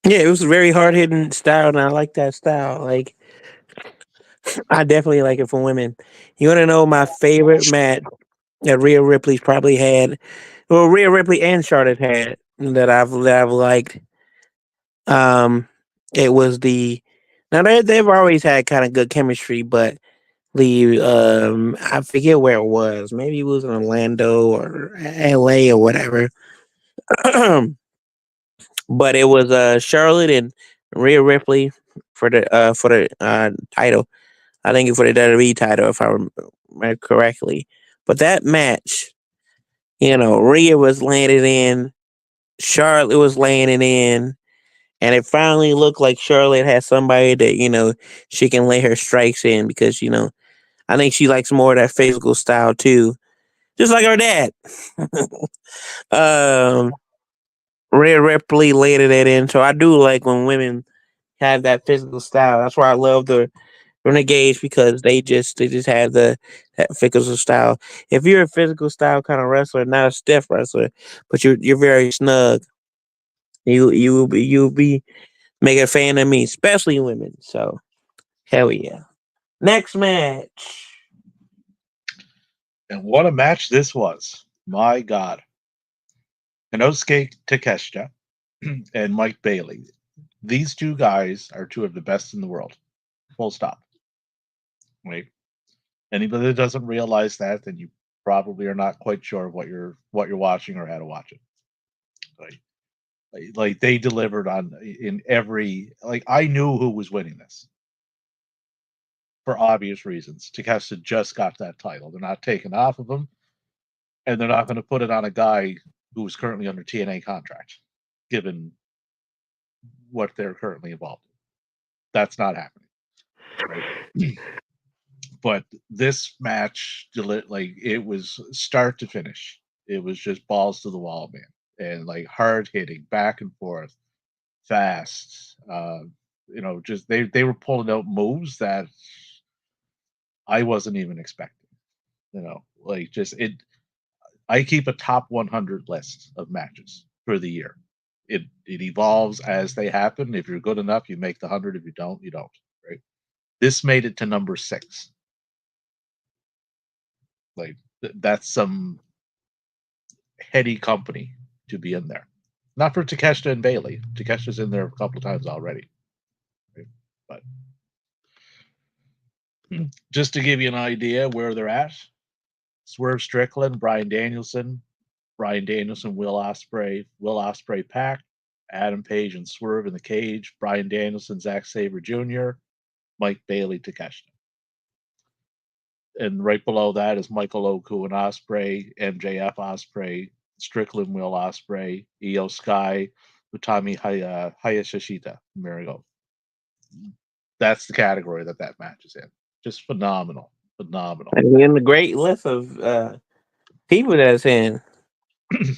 Yeah, it was a very hard hitting style, and I like that style. Like, I definitely like it for women. You want to know my favorite match that Rhea Ripley's probably had? Well, Rhea Ripley and Charlotte had that I've liked. Um, it was the now they've always had kind of good chemistry, but the I forget where it was. Maybe it was in Orlando or L.A. or whatever. But it was Charlotte and Rhea Ripley for the title. I think for the WWE title, if I remember correctly. But that match, Rhea was landing in, Charlotte was landing in, and it finally looked like Charlotte had somebody that she can lay her strikes in because I think she likes more of that physical style too, just like her dad. um, Rhea Ripley laid it in, so I do like when women have that physical style. That's why I love the Renegades because they just have that physical style. If you're a physical style kind of wrestler, not a stiff wrestler, but you're very snug, you'll be making a fan of me, especially women. So hell yeah. Next match. And what a match this was! My God, Inosuke Takeshita and Mike Bailey. These two guys are two of the best in the world. Full stop. Right? Anybody that doesn't realize that, then you probably are not quite sure what you're watching or how to watch it. Right? Like they delivered on in every like I knew who was winning this for obvious reasons. Takeshita just got that title. They're not taking off of him, and they're not going to put it on a guy who is currently under TNA contract, given what they're currently involved in. That's not happening, right? But this match, like it was start to finish. It was just balls to the wall, man, and like hard hitting, back and forth, fast. Just they were pulling out moves that I wasn't even expecting. Like just it. I keep a top 100 list of matches for the year. It evolves as they happen. If you're good enough, you make the 100. If you don't, you don't. Right. This made it to number six. Like that's some heady company to be in there. Not for Takeshita and Bailey. Takeshita's in there a couple times already. Right? But just to give you an idea where they're at, Swerve Strickland, Brian Danielson, Will Ospreay, Pac, Adam Page and Swerve in the cage, Brian Danielson, Zack Sabre Jr., Mike Bailey, Takeshita. And right below that is Michael Oku and Ospreay, MJF Ospreay, Strickland, Will Ospreay, Io Sky, Utami Hayashishita. There we go. That's the category that match is in. Just phenomenal, phenomenal. And then the great list of people that's in.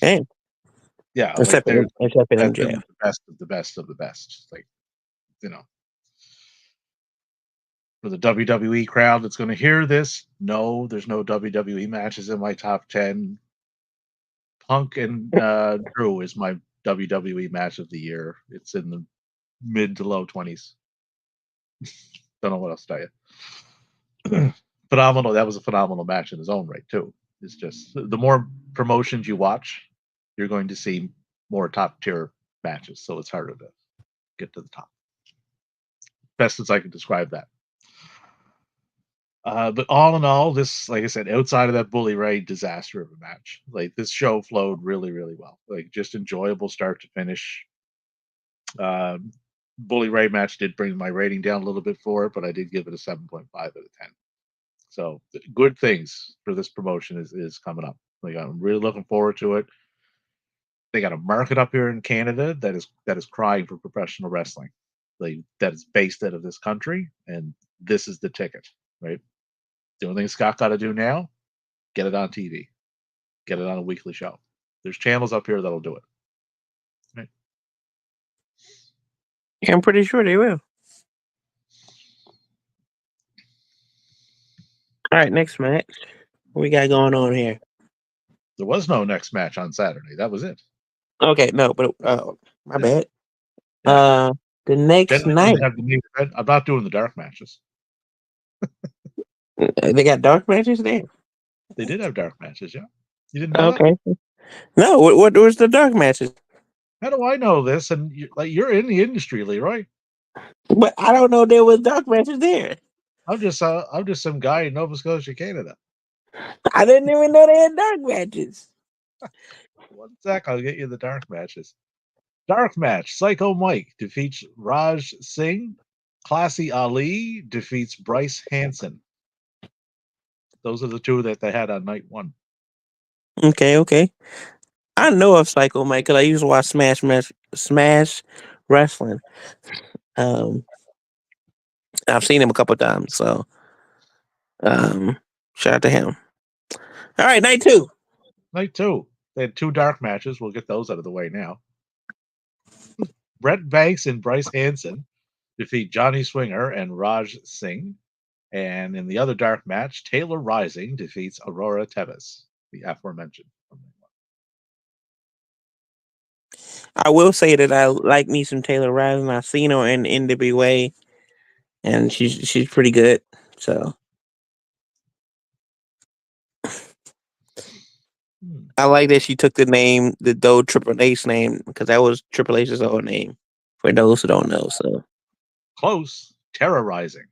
Hey, Yeah, like except for that's in MJF. the best of the best of the best. Like, you know, for the WWE crowd that's going to hear this, no, there's no WWE matches in my top 10. Punk and Drew is my WWE match of the year. It's in the mid to low 20s. Don't know what else to tell you. Phenomenal. That was a phenomenal match in his own right, too. It's just the more promotions you watch, you're going to see more top tier matches. So it's harder to get to the top. Best as I can describe that. But all in all, this, like I said, outside of that Bully Ray disaster of a match, like this show flowed really, really well. Like just enjoyable start to finish. Bully Ray match did bring my rating down a little bit for it, but I did give it a 7.5 out of 10. So good things for this promotion is coming up. Like I'm really looking forward to it. They got a market up here in Canada that is crying for professional wrestling. Like that is based out of this country, and this is the ticket, right? The only thing Scott got to do now, get it on TV, get it on a weekly show. There's channels up here that'll do it. Right? Yeah, I'm pretty sure they will. All right, next match. What we got going on here? There was no next match on Saturday. That was it. Okay, no, but my bad. Yeah. The next night Didn't have the main event. I'm not doing the dark matches. they got dark matches there. They did have dark matches, yeah. You didn't know that? Okay, no, what was the dark matches? How do I know this? And you're in the industry, Leroy. But I don't know there was dark matches there. I'm just some guy in Nova Scotia, Canada. I didn't even know they had dark matches. One sec, I'll get you the dark matches. Dark match: Psycho Mike defeats Raj Singh. Classy Ali defeats Bryce Hansen. Those are the two that they had on night one. Okay. I know of Psycho Mike because I used to watch Smash Wrestling. Um, I've seen him a couple times, so shout out to him. All right, night two. Night two. They had two dark matches. We'll get those out of the way now. Brett Banks and Bryce Hansen defeat Johnny Swinger and Raj Singh. And in the other dark match, Taylor Rising defeats Aurora Tevis, the aforementioned. I will say that I like me some Taylor Rising. I've seen her in NWA, and she's pretty good. So I like that she took the Doe Triple H name, because that was Triple H's old name. For those who don't know, so Close, terrorizing.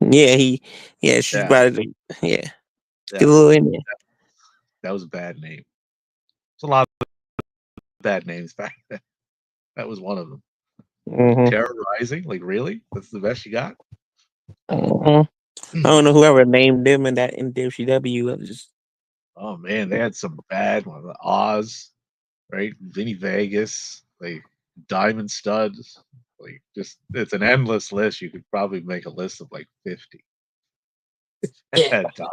yeah, she's Yeah. about to, yeah. Yeah. Get a little in there. That was a bad name. There's a lot of bad names back then. That was one of them. Mm-hmm. Terrorizing? Like, really? That's the best you got? Mm-hmm. I don't know whoever named them in WCW. Oh man, they had some bad ones. Oz, right? Vinny Vegas, like Diamond Studs. Like, just it's an endless list. You could probably make a list of like 50 at time.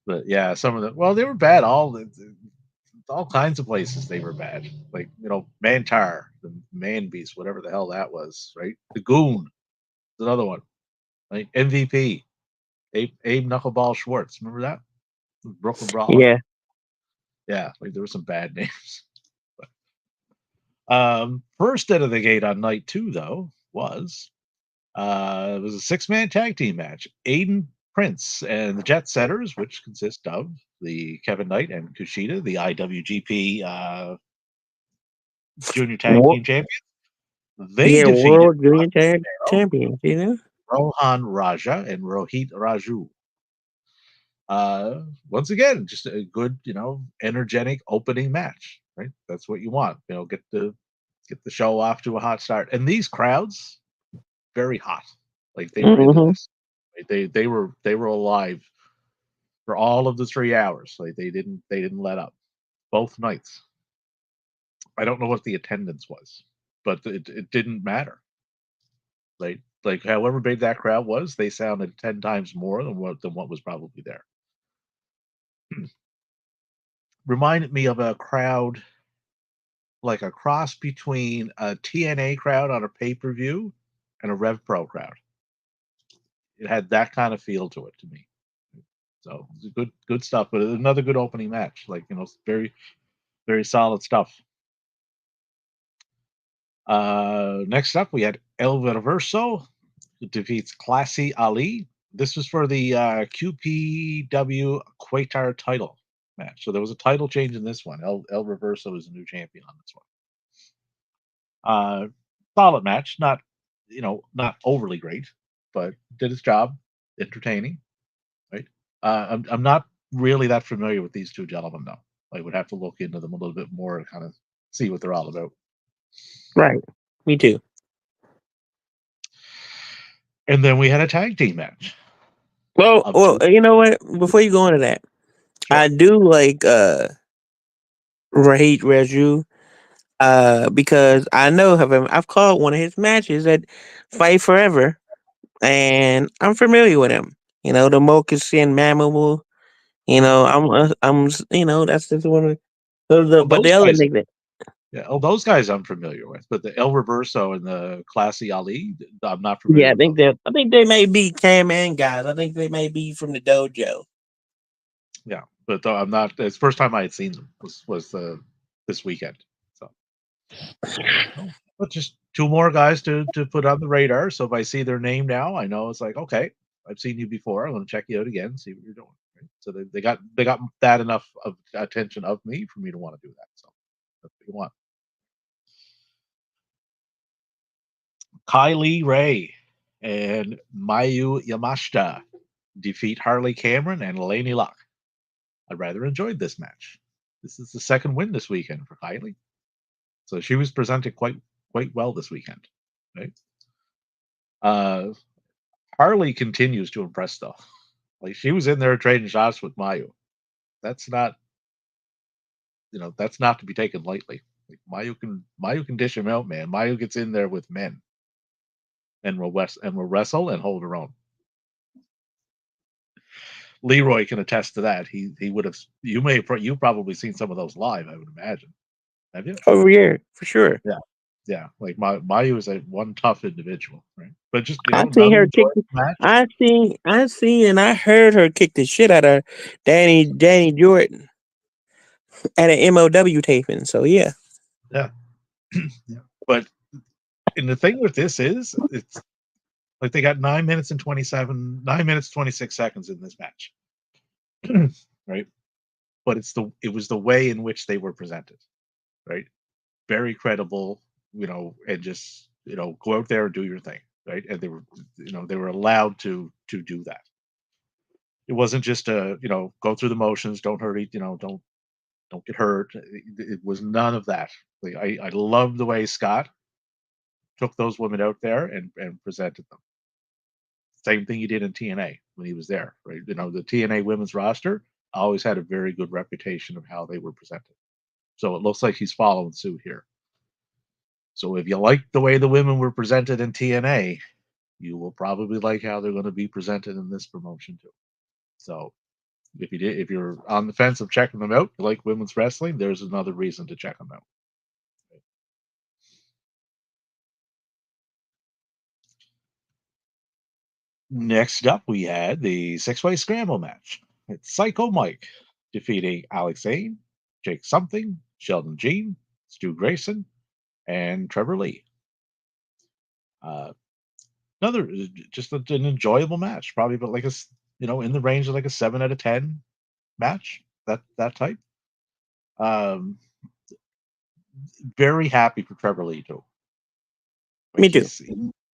But yeah, some of them. Well, they were bad. All kinds of places they were bad. Like Mantar, the Man Beast, whatever the hell that was. Right? The Goon, is another one. Like MVP, Abe Knuckleball Schwartz. Remember that? Brooklyn Brawler. Yeah. Yeah, like there were some bad names. First out of the gate on night two, though, was it was a 6-man tag team match. Aiden Prince and the Jet Setters, which consist of the Kevin Knight and Kushida, the IWGP Junior Tag Team Champions. They defeated World Junior Tag Champions. Rohan Raja and Rohit Raju. Once again, just a good, energetic opening match, right? That's what you want. Get the show off to a hot start. And these crowds, very hot. Like they were into Hmm. this. Right? They were alive for all of the 3 hours. Like they didn't let up. Both nights. I don't know what the attendance was, but it didn't matter. Like however big that crowd was, they sounded 10 times more than what was probably there. Reminded me of a crowd, like a cross between a TNA crowd on a pay-per-view and a Rev Pro crowd. It had that kind of feel to it to me. So it was good stuff, but another good opening match. Like, very, very solid stuff. Next up, we had El Ververso, who defeats Classy Ali. This was for the QPW Quatar title match. So there was a title change in this one. El Reverso is a new champion on this one. Solid match, not overly great, but did its job, entertaining, right? I'm not really that familiar with these two gentlemen though. I would have to look into them a little bit more and kind of see what they're all about. Right. Me too. And then we had a tag team match of Well, two. you know what? Before you go into that, Sure. I do like Rahid Raju because I know I've called one of his matches at Fight Forever, and I'm familiar with him. The Mokusin Mamamoo. That's just one of Oh, but those the other guys. nigga. Yeah. Oh, those guys I'm familiar with, but the El Reverso and the Classy Ali, I'm not familiar Yeah, I with think those. they may be Cam Man guys. I think they may be from the dojo. Yeah, but I'm not. It's the first time I had seen them was this weekend. So, oh, but just two more guys to put on the radar. So if I see their name now, I know it's like, okay, I've seen you before. I'm going to check you out again, see what you're doing. Right? So they got that enough of attention of me for me to want to do that. So that's what you want. Kylie Ray and Mayu Yamashita defeat Harley Cameron and Laney Locke. I rather enjoyed this match. This is the second win this weekend for Kylie. So she was presented quite well this weekend. Right? Uh, Harley continues to impress though. Like she was in there trading shots with Mayu. That's not to be taken lightly. Like Mayu can dish him out, man. Mayu gets in there with men and will wrestle and hold her own. Leroy can attest to that. He would have. You probably seen some of those live. I would imagine. Have you? Over here for sure. Yeah. Yeah, like Mayu is a one tough individual, right? But just I seen another her kick. enjoyable match. And I heard her kick the shit out of Danny Jordan at an MOW taping. So yeah, Yeah, yeah. But and the thing with this is, it's like they got 9 minutes 26 seconds in this match, right? But it was the way in which they were presented, right? Very credible, and just go out there and do your thing, right? And they were allowed to do that. It wasn't just a go through the motions, don't hurt, don't get hurt. It was none of that. Like, I love the way Scott took those women out there and presented them. Same thing he did in TNA when he was there, right? The TNA women's roster always had a very good reputation of how they were presented. So it looks like he's following suit here. So if you like the way the women were presented in TNA, you will probably like how they're going to be presented in this promotion too. So if you're on the fence of checking them out, you like women's wrestling, there's another reason to check them out. Next up, we had the six-way scramble match. It's Psycho Mike defeating Alex Zane, Jake Something, Sheldon Jean, Stu Grayson, and Trevor Lee. Uh, another just an enjoyable match, probably, but like in the range of like a 7 out of 10 match. That type. Um, very happy for Trevor Lee too. Like me too.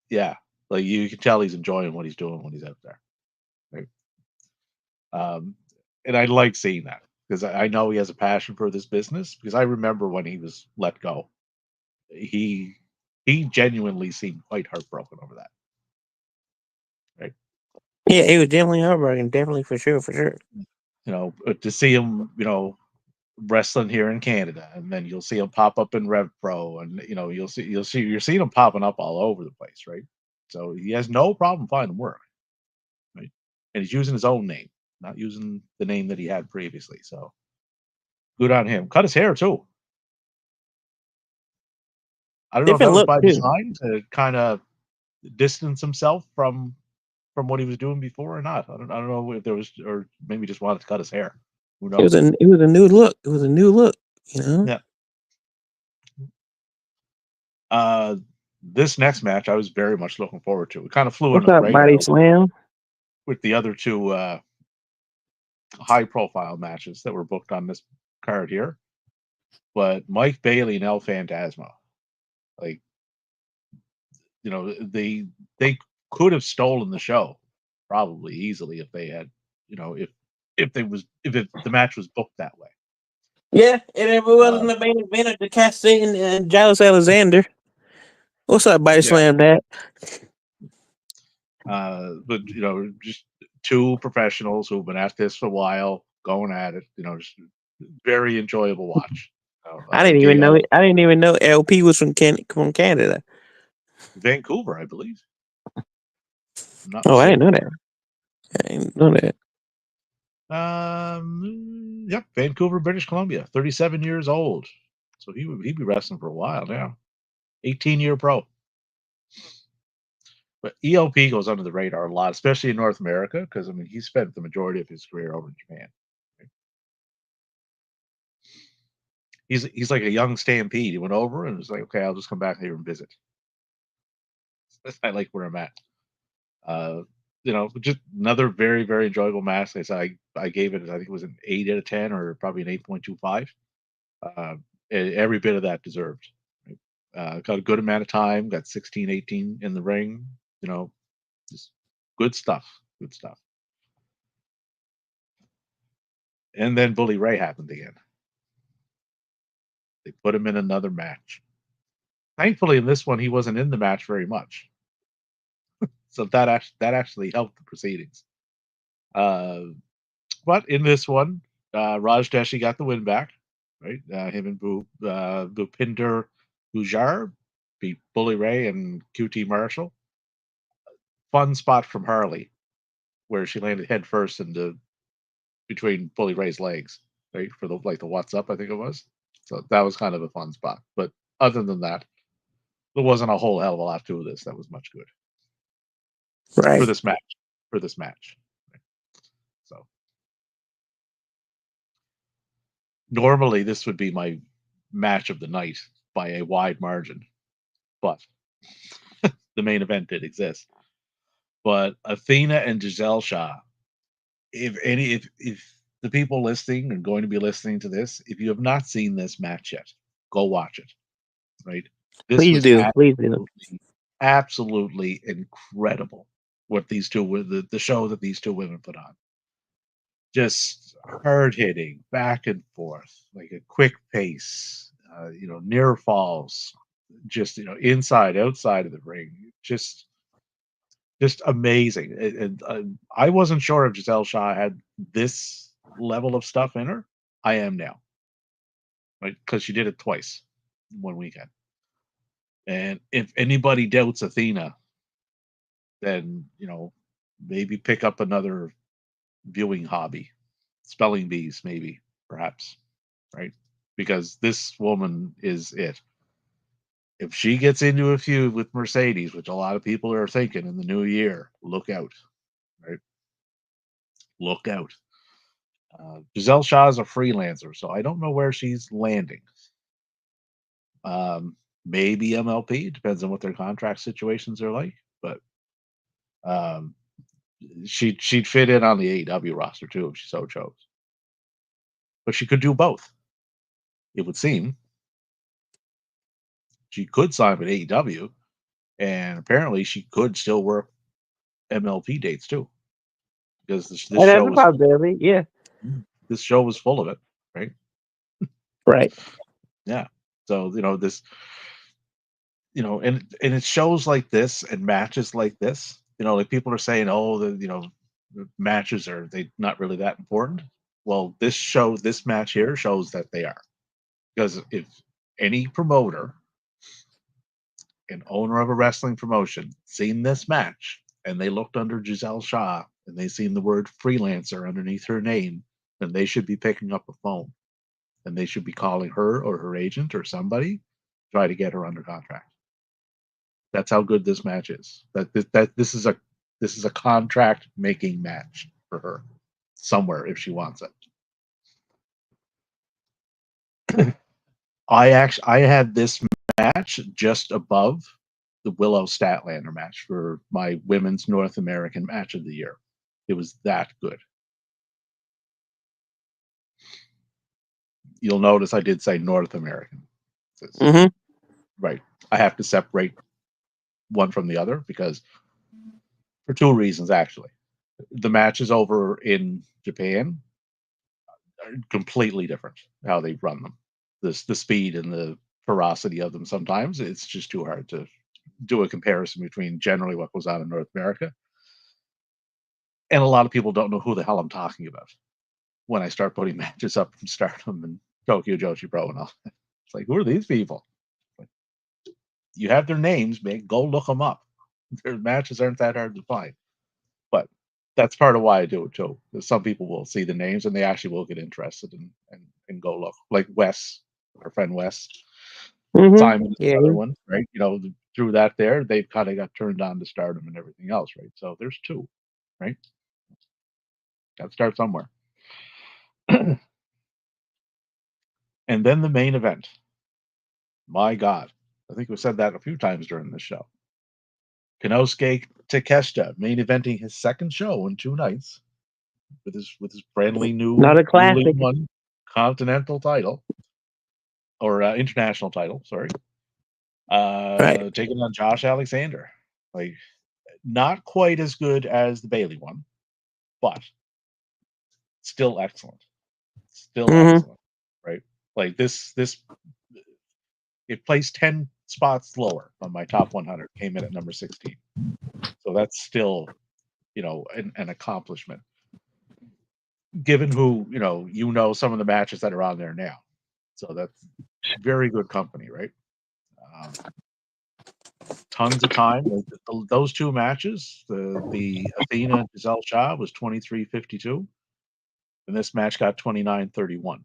yeah, like you can tell he's enjoying what he's doing when he's out there. Right? and I like seeing that because I know he has a passion for this business. Because I remember when he was let go, he he genuinely seemed quite heartbroken over that. Right? Yeah, it was definitely heartbreaking. Definitely for sure, for sure. To see him, wrestling here in Canada, and then you'll see him pop up in Rev Pro, and you're seeing him popping up all over the place, right? So he has no problem finding work, right? And he's using his own name, not using the name that he had previously. So good on him. Cut his hair too. I don't know if that Different was look by too. design to kind of distance himself from what he was doing before or not. I don't know if there was, or maybe just wanted to cut his hair. Who knows? It was a new look. It was a new look. You know. Yeah. Uh, this next match, I was very much looking forward to. It kind of flew What's under the up, radar Body Slam? with the other two high-profile matches that were booked on this card here. But Mike Bailey and El Phantasmo, like they could have stolen the show probably easily if they had, if the match was booked that way. Yeah, and if it Uh, wasn't the main event of the Casting and Giles Alexander. What's up, Body yeah, Slam? That but just two professionals who've been at this for a while, going at it. Just very enjoyable watch. I didn't even know. I didn't even know LP was from Canada. Vancouver, I believe. I'm not Oh, I didn't know mistaken. that. I didn't know that. Yep, Vancouver, British Columbia. 37 years old, so he'd be wrestling for a while now. 18-year pro. But ELP goes under the radar a lot, especially in North America, because I mean he spent the majority of his career over in Japan. He's like a young stampede. He went over and was like, okay, I'll just come back here and visit. I like where I'm at. Uh, just another very, very enjoyable match. I gave it, I think it was an 8 out of 10 or probably an 8.25. Uh, every bit of that deserved. Right? Got a good amount of time. Got 16, 18 in the ring. Just good stuff. Good stuff. And then Bully Ray happened again. They put him in another match. Thankfully, in this one, he wasn't in the match very much, so that actually helped the proceedings. Uh, but in this one, Raj Deshi got the win back. Right, him and Bhupinder Gujar beat Bully Ray and QT Marshall. Fun spot from Harley where she landed head first into between Bully Ray's legs, right, for the what's up, I think it was. So that was kind of a fun spot. But other than that, there wasn't a whole hell of a lot to this that was much good for Right. this match. For this match, so normally this would be my match of the night by a wide margin, but the main event did exist. But Athena and Giselle Shaw, if the people listening and going to be listening to this, if you have not seen this match yet, go watch it. Right, this Please was do. Please do. absolutely incredible what these two the show that these two women put on. Just hard hitting, back and forth, like a quick pace, near falls, just inside, outside of the ring, just amazing. And I wasn't sure if Giselle Shaw had this level of stuff in her. I am now, right? Because she did it twice in one weekend. And if anybody doubts Athena, then maybe pick up another viewing hobby, spelling bees, maybe perhaps, right? Because this woman is it. If she gets into a feud with Mercedes, which a lot of people are thinking in the new year, look out, right? Look out. Giselle Shaw is a freelancer, so I don't know where she's landing. Maybe MLP, depends on what their contract situations are like, but um, she'd fit in on the AEW roster too if she so chose. But she could do both. It would seem she could sign with AEW, and apparently she could still work MLP dates too, because this And that's show a was possibility. Yeah. This show was full of it, right? Right. Yeah. So this, and it shows like this and matches like this. Like people are saying, oh, the matches are they not really that important. Well, this match here shows that they are, because if any promoter and owner of a wrestling promotion seen this match and they looked under Giselle Shaw and they seen the word freelancer underneath her name, then they should be picking up a phone and they should be calling her or her agent or somebody, try to get her under contract. That's how good this match is. This is a contract making match for her somewhere if she wants it. I had this match just above the Willow Statlander match for my women's North American match of the year. It was that good. You'll notice I did say North American. Mm-hmm. Right. I have to separate one from the other because for two reasons actually. The matches over in Japan are completely different how they run them. The speed and the ferocity of them sometimes it's just too hard to do a comparison between generally what goes on in North America. And a lot of people don't know who the hell I'm talking about when I start putting matches up from Stardom and Tokyo Joshi Pro and all. It's like, who are these people? Like, you have their names, man. Go look them up. Their matches aren't that hard to find. But that's part of why I do it too. Because some people will see the names and they actually will get interested and go look. Like Wes, our friend Wes, Mm-hmm. Simon is Yeah. another one, right? Through that there, they've kind of got turned on to Stardom and everything else, right? So there's two, right? Got to start somewhere. And then the main event. My God. I think we said that a few times during this show. Konosuke Takeshita main eventing his second show in 2 nights with his friendly Not new a newly classic. won continental title or international title, sorry. Right. Taking on Josh Alexander. Like not quite as good as the Bailey one, but still excellent. Still Mm-hmm. excellent, right? Like this it placed 10 spots lower on my top 100, came in at number 16. So that's still, an accomplishment given who, some of the matches that are on there now. So that's very good company, right? Um, Tons of time. Those two matches, the Athena Giselle Shaw was 23:52, and this match got 29:31.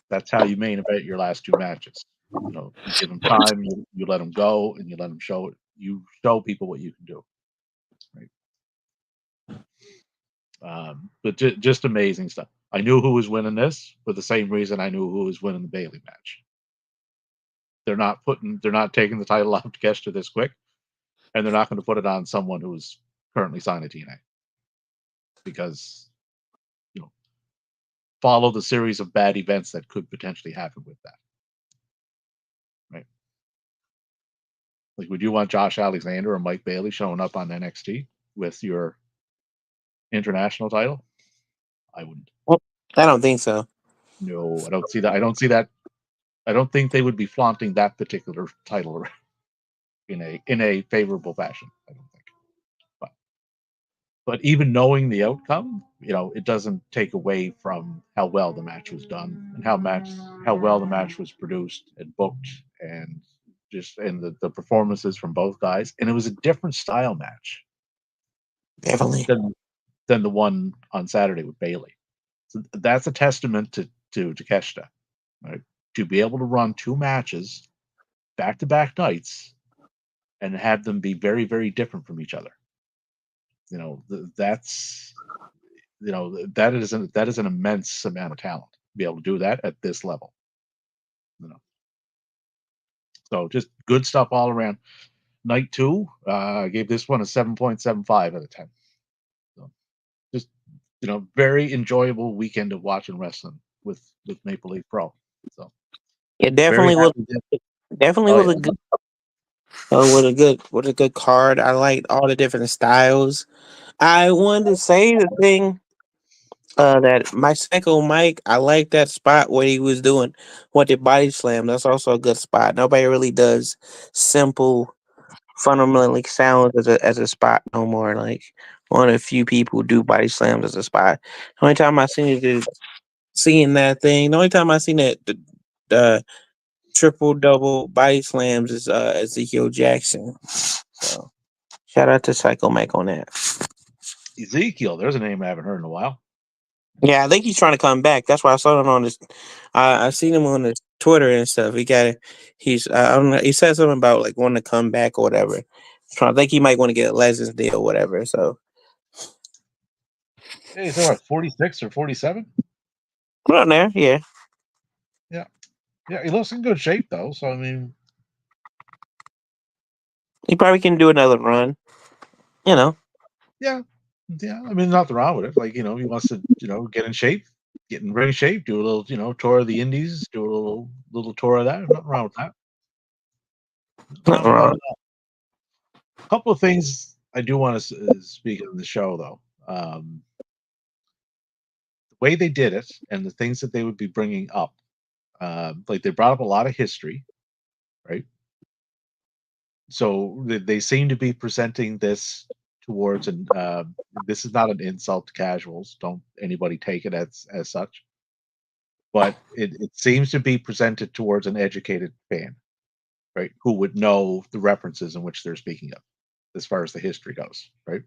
That's how you main event your last two matches. You give them time, you let them go, and you let them show it. You show people what you can do, right? But just amazing stuff. I knew who was winning this for the same reason I knew who was winning the Bailey match. They're not taking the title off to Keshta this quick, and they're not going to put it on someone who's currently signed a TNA because you know follow the series of bad events that could potentially happen with that, right? Like, would you want Josh Alexander or Mike Bailey showing up on NXT with your international title? I wouldn't. Well, I don't think so. No, I don't see that. I don't see that. I don't think they would be flaunting that particular title in a favorable fashion. I don't think. But but even knowing the outcome, it doesn't take away from how well the match was done and how well the match was produced and booked and the performances from both guys. And it was a different style match Definitely. than than the one on Saturday with Bailey. So that's a testament to Takeshita, right? To be able to run two matches back to back nights and have them be very, very different from each other. That's that is an immense amount of talent to be able to do that at this level. You know, so just good stuff all around. Night two, I gave this one a 7.75 out of 10. So just very enjoyable weekend of watching wrestling with Maple Leaf Pro. So It very definitely was. happy. Definitely Oh was yeah, a good. With a good card. I liked all the different styles. I wanted to say the thing. That my Psycho Mike, I like that spot where he was doing what the body slam. That's also a good spot. Nobody really does simple fundamentally sounds as a spot no more. Like one of the few people who do body slams as a spot. The only time I seen it is seeing that thing. The only time I seen that the triple double body slams is Ezekiel Jackson. So shout out to Psycho Mike on that. Ezekiel, there's a name I haven't heard in a while. Yeah, I think he's trying to come back. That's why I saw him on this. I seen him on his Twitter and stuff. He got he's I don't know. He said something about like wanting to come back or whatever. So I think he might want to get a Legends deal or whatever. So Hey, he's what, 46 or 47? around there, yeah. Yeah. Yeah, he looks in good shape though. So I mean, He probably can do another run. You know, yeah, yeah. I mean, nothing wrong with it. Like he wants to get in shape, get in ring shape, do a little tour of the Indies, do a little tour of that. Nothing wrong with that. Nothing wrong nothing with that wrong. at all. A couple of things I do want to speak of the show though. The way they did it and the things that they would be bringing up. Like they brought up a lot of history, right? So they seem to be presenting this towards an. This is not an insult to casuals. Don't anybody take it as such. But it seems to be presented towards an educated fan, right? Who would know the references in which they're speaking of, as far as the history goes, right?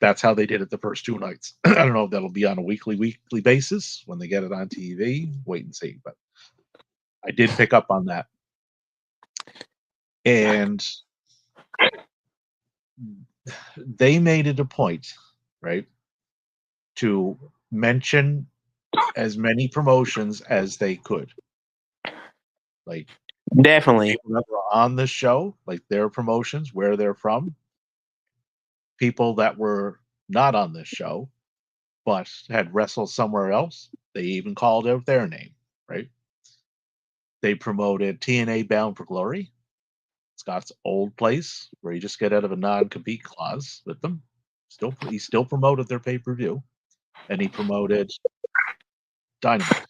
That's how they did it the first two nights. I don't know if that'll be on a weekly basis when they get it on TV. Wait and see. But I did pick up on that, and they made it a point, right, to mention as many promotions as they could, like Definitely. people that were on the show, like their promotions, where they're from, people that were not on this show but had wrestled somewhere else. They even called out their name, right? They promoted TNA Bound for Glory, Scott's old place, where you just get out of a non-compete clause with them. He still promoted their pay-per-view, and he promoted Dynamite.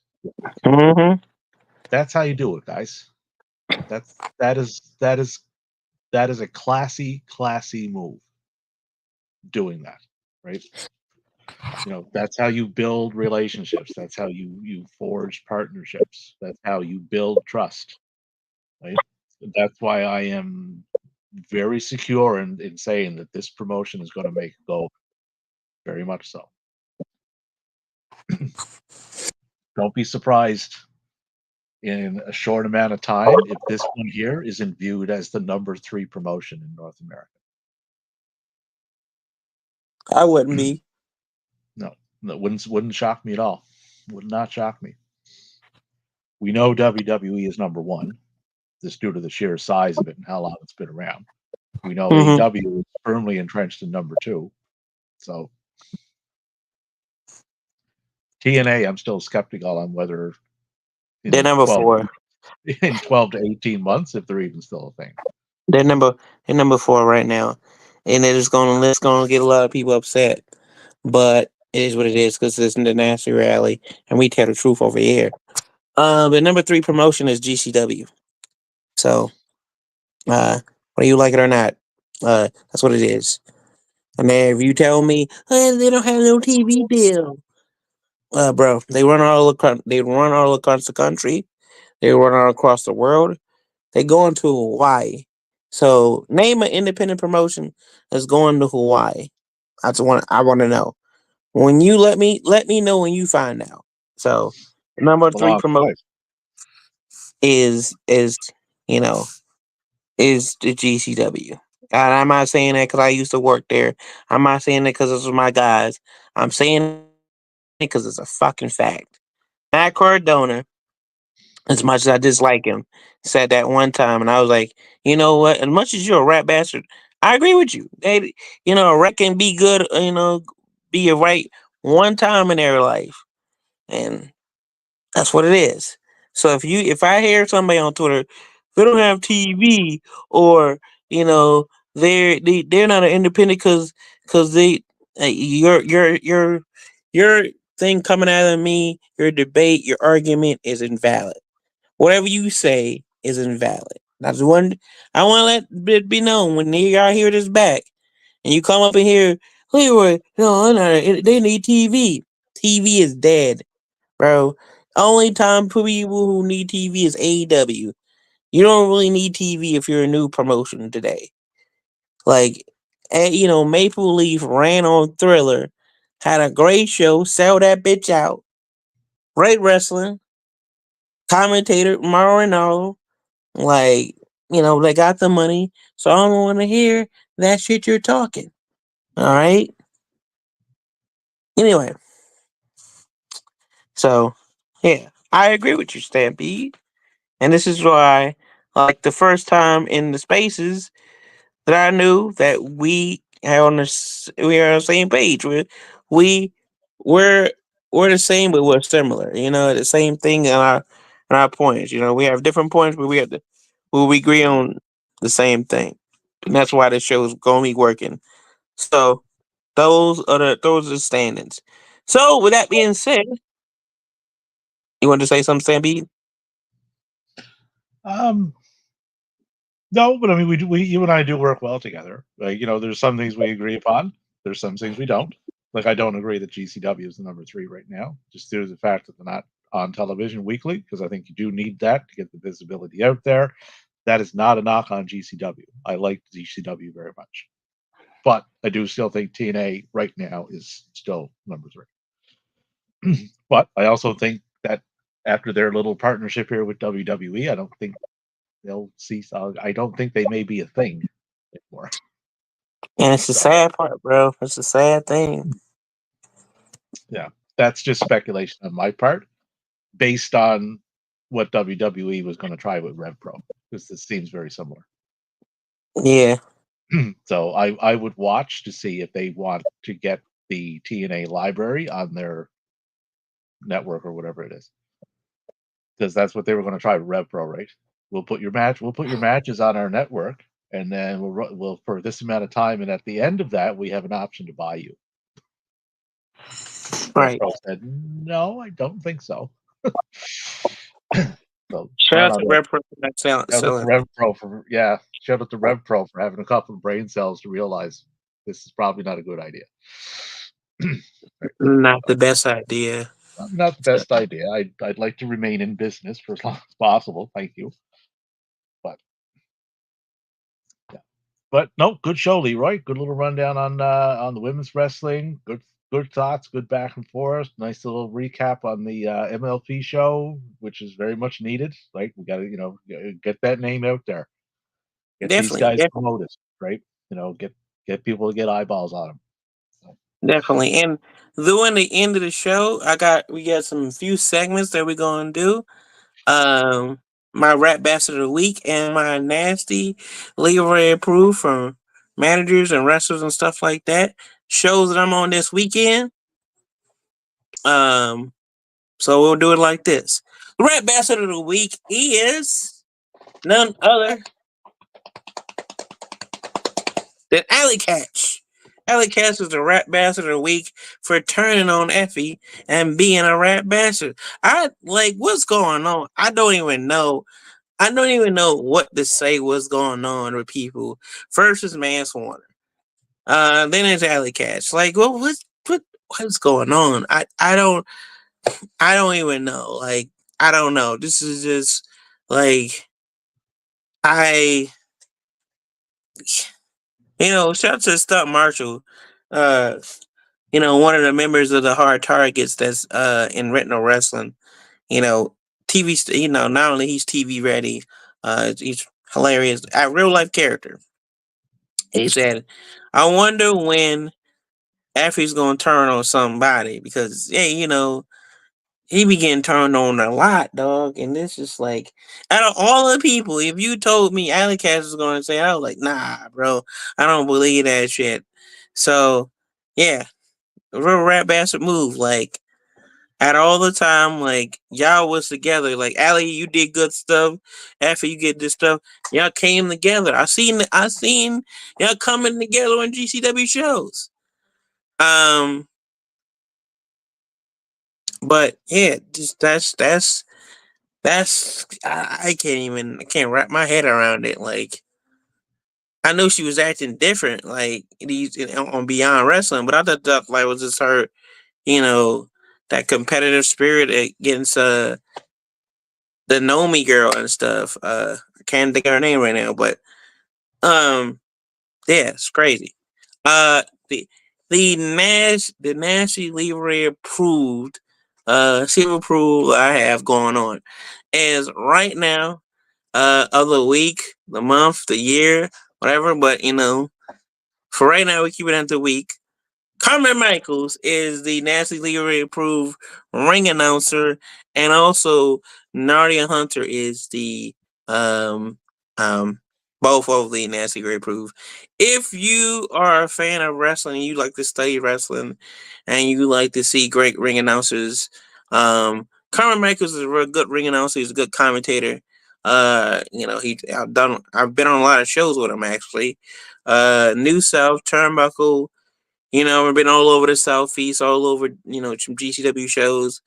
Hmm. That's how you do it, guys. That is a classy move. Doing that, right? That's how you build relationships. That's how you forge partnerships. That's how you build trust, right? That's why I am very secure in saying that this promotion is going to make it go very much so. Don't be surprised in a short amount of time if this one here isn't viewed as the number 3 promotion in North America. I wouldn't be. No, that wouldn't shock me at all. Would not shock me. We know WWE is number 1, just due to the sheer size of it and how long it's been around. We know Hmm. AEW is firmly entrenched in number 2. So TNA, I'm still skeptical on whether They're in number 12 4. in 12 to 18 months if they're even still a thing. They're number 4 right now, and it's gonna get a lot of people upset. But it is what it is because it's the Nasty Rally, and we tell the truth over here. But number 3 promotion is GCW. So, whether you like it or not, that's what it is. And then if you tell me, hey, they don't have no TV deal, bro, they run all across the country. They run all across the world. They going to Hawaii. So name an independent promotion that's going to Hawaii. I want to know. When you let me know when you find out. So number A 3 long promotion way. is you know is the GCW. And I'm not saying that because I used to work there. I'm not saying that because those are my guys. I'm saying it because it's a fucking fact. Matt Cardona, as much as I dislike him, said that one time, and I was like, you know what? As much as you're a rat bastard, I agree with you. They, a rat can be good, be a right one time in their life, and that's what it is. So if I hear somebody on Twitter, they don't have TV, or you know, they're not an independent because they you're thing coming out of me, your debate, your argument is invalid. Whatever you say is invalid. That's one. I want to let it be known when y'all hear this back, and you come up in here, Leroy, no, they need TV. TV is dead, bro. Only time people who need TV is AEW. You don't really need TV if you're a new promotion today. Like, Maple Leaf ran on Thriller, had a great show, sell that bitch out. Great wrestling, commentator Marinaldo, like, they got the money, so I don't want to hear that shit you're talking. All right. Anyway, so yeah, I agree with you, Stampede, and this is why, like the first time in the spaces that I knew that we are on the same page. We we're we're the same, but we're similar. The same thing in our points. We have different points, but we agree on the same thing, and that's why the show's gonna be working. So those are the standings. So with that being said, you want to say something, Stampede? Um, no, but I mean, you and I do work well together. Like, there's some things we agree upon. There's some things we don't. Like, I don't agree that GCW is the number three right now, just due to the fact that they're not on television weekly, because I think you do need that to get the visibility out there. That is not a knock on GCW. I like GCW very much, but I do still think TNA right now is still number three. But I also think that after their little partnership here with WWE, I don't think they'll cease. I don't think they may be a thing anymore. And it's the So sad part, bro. It's the sad thing. yeah, that's just speculation on my part, based on what WWE was going to try with RevPro, because this seems very similar. Yeah, So I would watch to see if they want to get the TNA library on their network or whatever it is, because that's what they were going to try with RevPro, right? We'll put your matches on our network, and then we'll for this amount of time, and at the end of that, we have an option to buy you. right. RevPro said, "No, I don't think so." So Shout not out on to Rev. Red Pro for not Shout out to selling. RevPro for Shout out to RevPro for having a couple of brain cells to realize this is probably not a good idea. Right. Not the best idea. Not the best idea. I'd like to remain in business for as long as possible. Thank you. But yeah. But no, good show, Leroy. Good little rundown on the women's wrestling. Good thoughts. Good back and forth. Nice little recap on the MLP show, which is very much needed. Right, we got to get that name out there. Get these Definitely, guys definitely, promoted. Right, get people to get eyeballs on them. So, definitely. And during the end of the show, we got some few segments that we're gonna do. Um, my rap bastard of the week and my nasty Leroy approved from managers and wrestlers and stuff like that. Shows that I'm on this weekend. Um, so we'll do it like this. The rap bastard of the week is none other than Alley Catch. Alley Catch is the rap bastard of the week for turning on Effie and being a rap bastard. I like what's going on. I don't even know. I don't even know what to say. What's going on with people? First is Mance Warner. Then it's Alley Catch. Like, well, what's going on? I don't even know. Like, I don't know. This is just like I shout out to Stunt Marshall. Uh, one of the members of the Hard Targets that's in Retinal Wrestling. You know, TV. Not only he's TV ready, he's hilarious, a real life character. He said, "I wonder when Effie's gonna turn on somebody because he be getting turned on a lot, dog. And this is like, out of all the people, if you told me Alley Cat was going to say, I was like, nah, bro, I don't believe that shit. So, yeah, real rap bastard move. Like, at all the time, like, y'all was together. Like, Allie, you did good stuff. After you get this stuff, y'all came together. I seen y'all coming together on GCW shows. Um, But yeah, just that's I can't wrap my head around it. Like I knew she was acting different, like these on Beyond Wrestling, but I thought that like was just her, you know, that competitive spirit against the Nomi girl and stuff. I can't think of her name right now, but um, yeah, it's crazy. Uh, the the Nasty Leroy approved silver approval I have going on is right now of the week, the month, the year, whatever. But for right now, we keep it at the week. Carmen Michaels is the Nasty Leroy approved ring announcer, and also Nadia Hunter is the um um both of the Nasty Leroy approved. If you are a fan of wrestling, you like to study wrestling, and you like to see great ring announcers, Carmen Michaels is a real good ring announcer. He's a good commentator. I've been on a lot of shows with him actually. New South Turnbuckle, we've been all over the Southeast, all over, some GCW shows.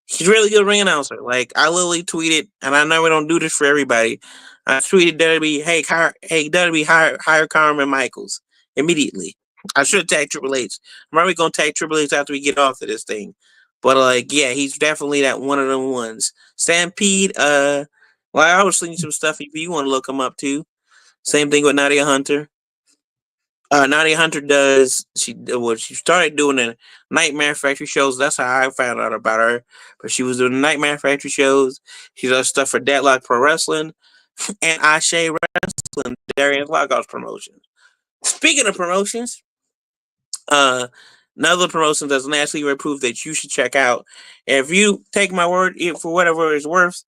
He's a really good ring announcer. Like, I literally tweeted, and I know we don't do this for everybody. I tweeted WWE, hey, WWE, hire Carmen Michaels immediately. I should have tagged Triple H. I'm probably going to tag Triple H after we get off of this thing. But, like, yeah, he's definitely that one of them ones. Stampede, well, I was seeing some stuff if you want to look him up, too. Same thing with Nadia Hunter. Nadia Hunter does. She started doing the Nightmare Factory shows. That's how I found out about her. But she was doing the Nightmare Factory shows. She does stuff for Deadlock Pro Wrestling and Ashe Wrestling, Darius Lockout's promotion. Speaking of promotions, uh, another promotion that's nationally approved that you should check out. If you take my word for whatever it's worth,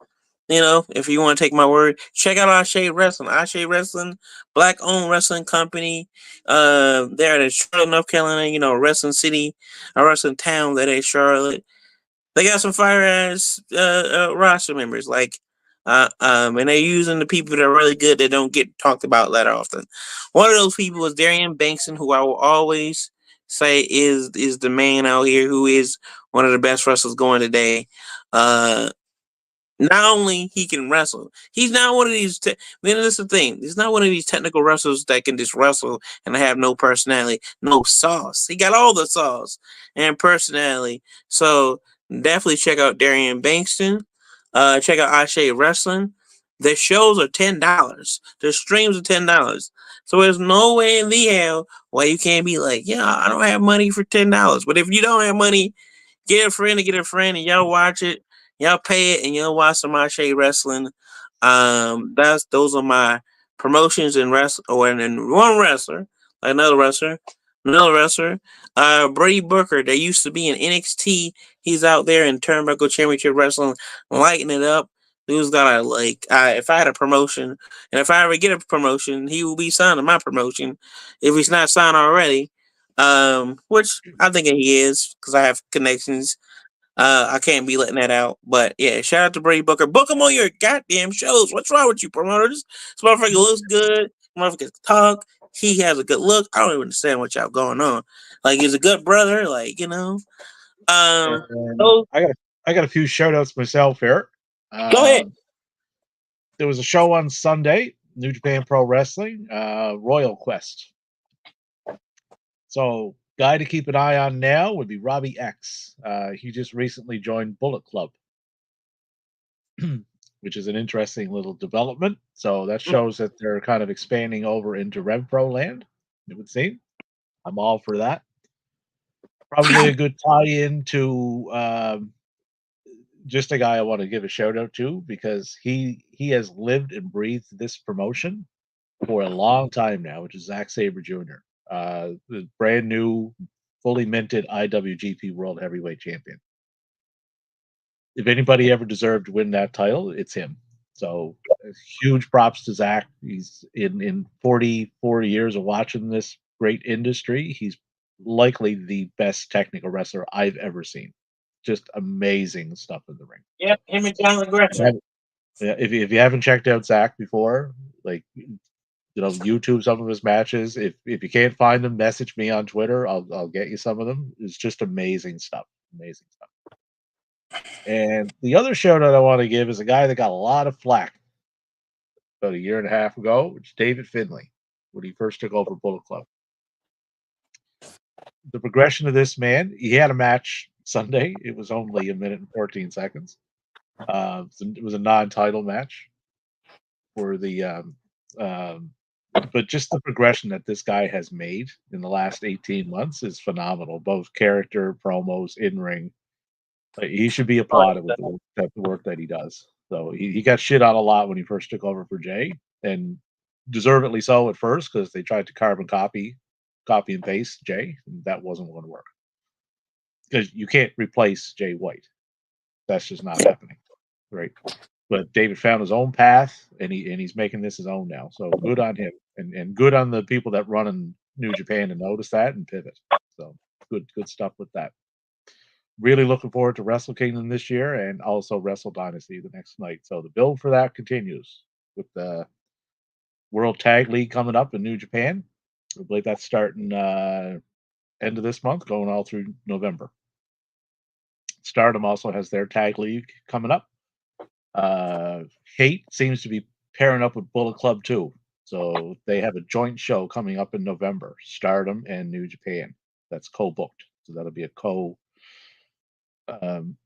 if you want to take my word, check out Ashe Wrestling. Ashe Wrestling, black owned wrestling company. They're in Charlotte, North Carolina, wrestling city, a wrestling town that is Charlotte. They got some fire ass roster members, and they're using the people that are really good that don't get talked about that often. One of those people is Darian Bankston, who I will always say is the man out here, who is one of the best wrestlers going today. Uh, Not only he can wrestle, he's not one of these. Man, that's the thing. He's not one of these technical wrestlers that can just wrestle and have no personality, no sauce. He got all the sauce and personality. So definitely check out Darian Bankston. Check out Ashe Wrestling. Their shows are $10. Their streams are $10. So there's no way in the hell why you can't be like, yeah, I don't have money for $10. But if you don't have money, get a friend, and y'all watch it. Y'all pay it, and y'all watch some Ashe Wrestling. Those are my promotions and and then one wrestler, another wrestler. Brady Booker. They used to be in NXT. He's out there in Turnbuckle Championship Wrestling, lighting it up. Dude's got a if I had a promotion, and if I ever get a promotion, he will be signing my promotion if he's not signed already. Which I think he is because I have connections. I can't be letting that out. But yeah, shout out to Brady Booker. Book him on your goddamn shows. What's wrong with you, promoters? This motherfucker looks good. Motherfucker can talk. He has a good look. I don't even understand what y'all going on. Like, he's a good brother. And So I got a few shout outs myself here. go ahead. There was a show on Sunday, New Japan Pro Wrestling, Royal Quest. So, guy to keep an eye on now would be Robbie X. He just recently joined Bullet Club, which is an interesting little development. So that shows that they're kind of expanding over into RevPro land, it would seem. I'm all for that. Probably a good tie-in to just a guy I want to give a shout out to because he has lived and breathed this promotion for a long time now, which is Zack Sabre Jr., the brand new, fully minted IWGP World Heavyweight Champion. If anybody ever deserved to win that title, it's him. So huge props to Zach. He's in 40 years of watching this great industry. He's likely the best technical wrestler I've ever seen. Just amazing stuff in the ring. Yep, him and John Gresham. Yeah, if you haven't checked out Zach before, like YouTube some of his matches. If you can't find them, message me on Twitter. I'll get you some of them. It's just amazing stuff. Amazing stuff. And the other shout out I want to give is a guy that got a lot of flack about a year and a half ago. It's David Finley when he first took over Bullet Club. The progression of this man, he had a match Sunday. It was only a minute and 14 seconds. It was a non-title match for the, um, but just the progression that this guy has made in the last 18 months is phenomenal. Both character, promos, in ring. Like, he should be Oh, applauded with the work that he does. So he got shit on a lot when he first took over for Jay, and deservedly so at first because they tried to carbon copy and paste Jay, and that wasn't going to work because you can't replace Jay White. That's just not happening, right? But David found his own path, and he's making this his own now. So good on him, and good on the people that run in New Japan to notice that and pivot. So good stuff with that. Really looking forward to Wrestle Kingdom this year and also Wrestle Dynasty the next night. So the build for that continues with the World Tag League coming up in New Japan. I believe that's starting end of this month, going all through November. Stardom also has their tag league coming up. Hate seems to be pairing up with Bullet Club too. So they have a joint show coming up in November, Stardom and New Japan. That's co-booked. So that'll be a um,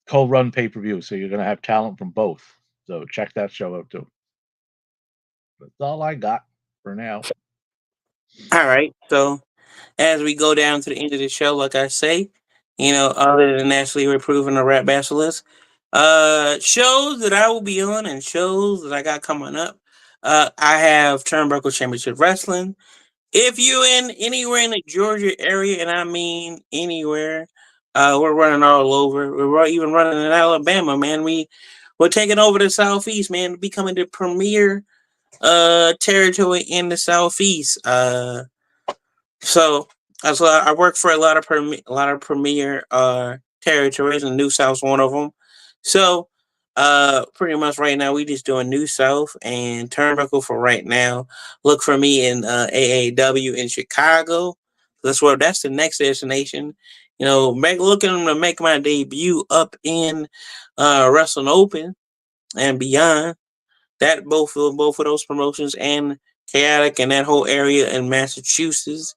co-run pay-per-view. So you're going to have talent from both. So check that show out too. That's all I got for now. all right. So as we go down to the end of the show, like I say, other than Ashley reproving the rap bachelors, shows that I will be on and shows that I got coming up. I have Turnbuckle Championship Wrestling. If you're in anywhere in the Georgia area, and I mean anywhere, we're running all over. We're even running in Alabama, man. We're taking over the Southeast, man, becoming the premier territory in the Southeast. So I work for a lot of premier territories, and New South's one of them. So pretty much right now we just doing New South and Turnbuckle for right now. Look for me in AAW in Chicago. That's the next destination. Looking to make my debut up in Wrestling Open and beyond. That both of those promotions and chaotic and that whole area in Massachusetts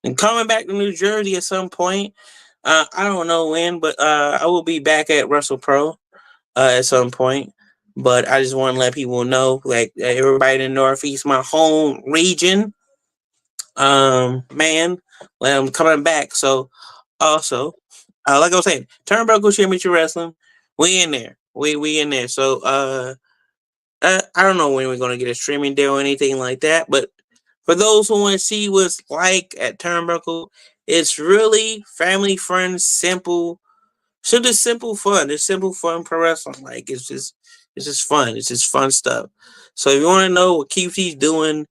and coming back to New Jersey at some point. I don't know when, but I will be back at Russell Pro at some point. But I just want to let people know, like everybody in the Northeast, my home region, man, I'm coming back. So also, like I was saying, Turnbuckle Championship Wrestling, we in there. We in there. So I don't know when we're gonna get a streaming deal or anything like that, but for those who want to see what's like at Turnbuckle, it's really family friendly, simple. So just simple fun. It's simple fun pro wrestling. Like it's just fun. It's just fun stuff. So if you want to know what QT's doing,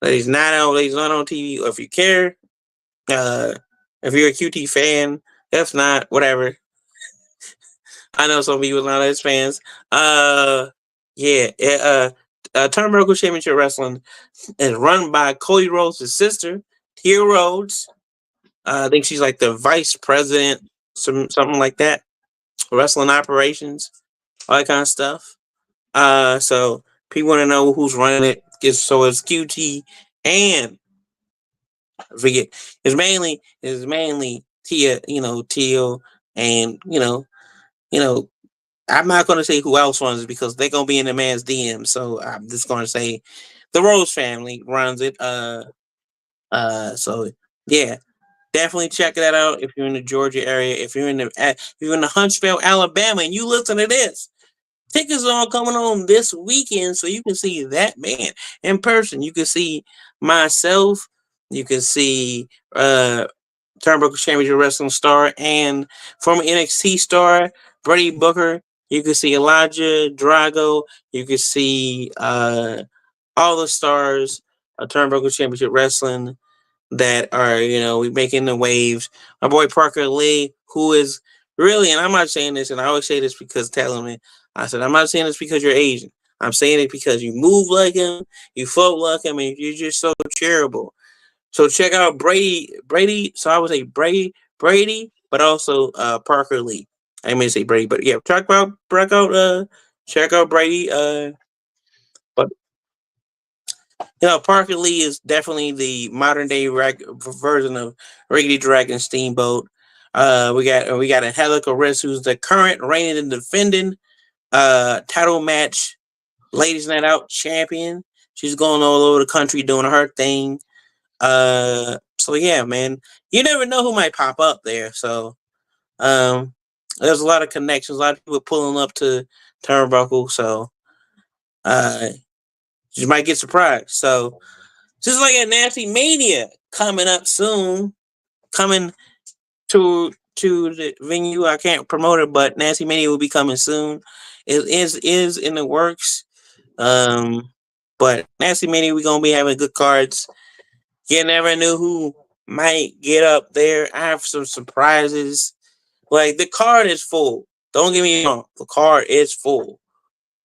that he's not on TV, or if you care, uh, if you're a QT fan, if not, whatever. I know some people not as fans. Yeah, Turnbuckle Championship Wrestling is run by Cody Rhodes' sister, Tia Rhodes. I think she's like the vice president, something like that. Wrestling operations, all that kind of stuff. So people want to know who's running it. It's QT and I forget. It's mainly Tia, Tia, and you know. I'm not gonna say who else runs it because they're gonna be in the man's DM. So I'm just gonna say the Rose family runs it. So yeah, definitely check that out if you're in the Georgia area. If you're in the Huntsville, Alabama, and you listen to this, tickets are all coming on this weekend, so you can see that man in person. You can see myself. You can see Turnbuckle Championship Wrestling star and former NXT star Brady Booker. You can see Elijah Drago. You can see all the stars of Turnbuckle Championship Wrestling that are, we making the waves. My boy Parker Lee, who is really, and I'm not saying this, and I always say this because telling me, I said, I'm not saying this because you're Asian. I'm saying it because you move like him, you float like him, and you're just so charitable. So check out Brady. So I would say Brady, but also Parker Lee. I may say Brady, but yeah, check out Brady. But Parker Lee is definitely the modern day version of Rickety Dragon Steamboat. We got Angelica Riz, who's the current reigning and defending title match ladies night out champion. She's going all over the country doing her thing. So yeah, man, you never know who might pop up there. So um, there's a lot of connections, a lot of people pulling up to Turnbuckle. So uh, you might get surprised. So just like a Nasty Mania coming up soon, coming to the venue. I can't promote it, but Nasty Mania will be coming soon. It is in the works. Um, but Nasty Mania, we're gonna be having good cards. You never knew who might get up there. I have some surprises. Like the card is full. Don't get me wrong, the card is full.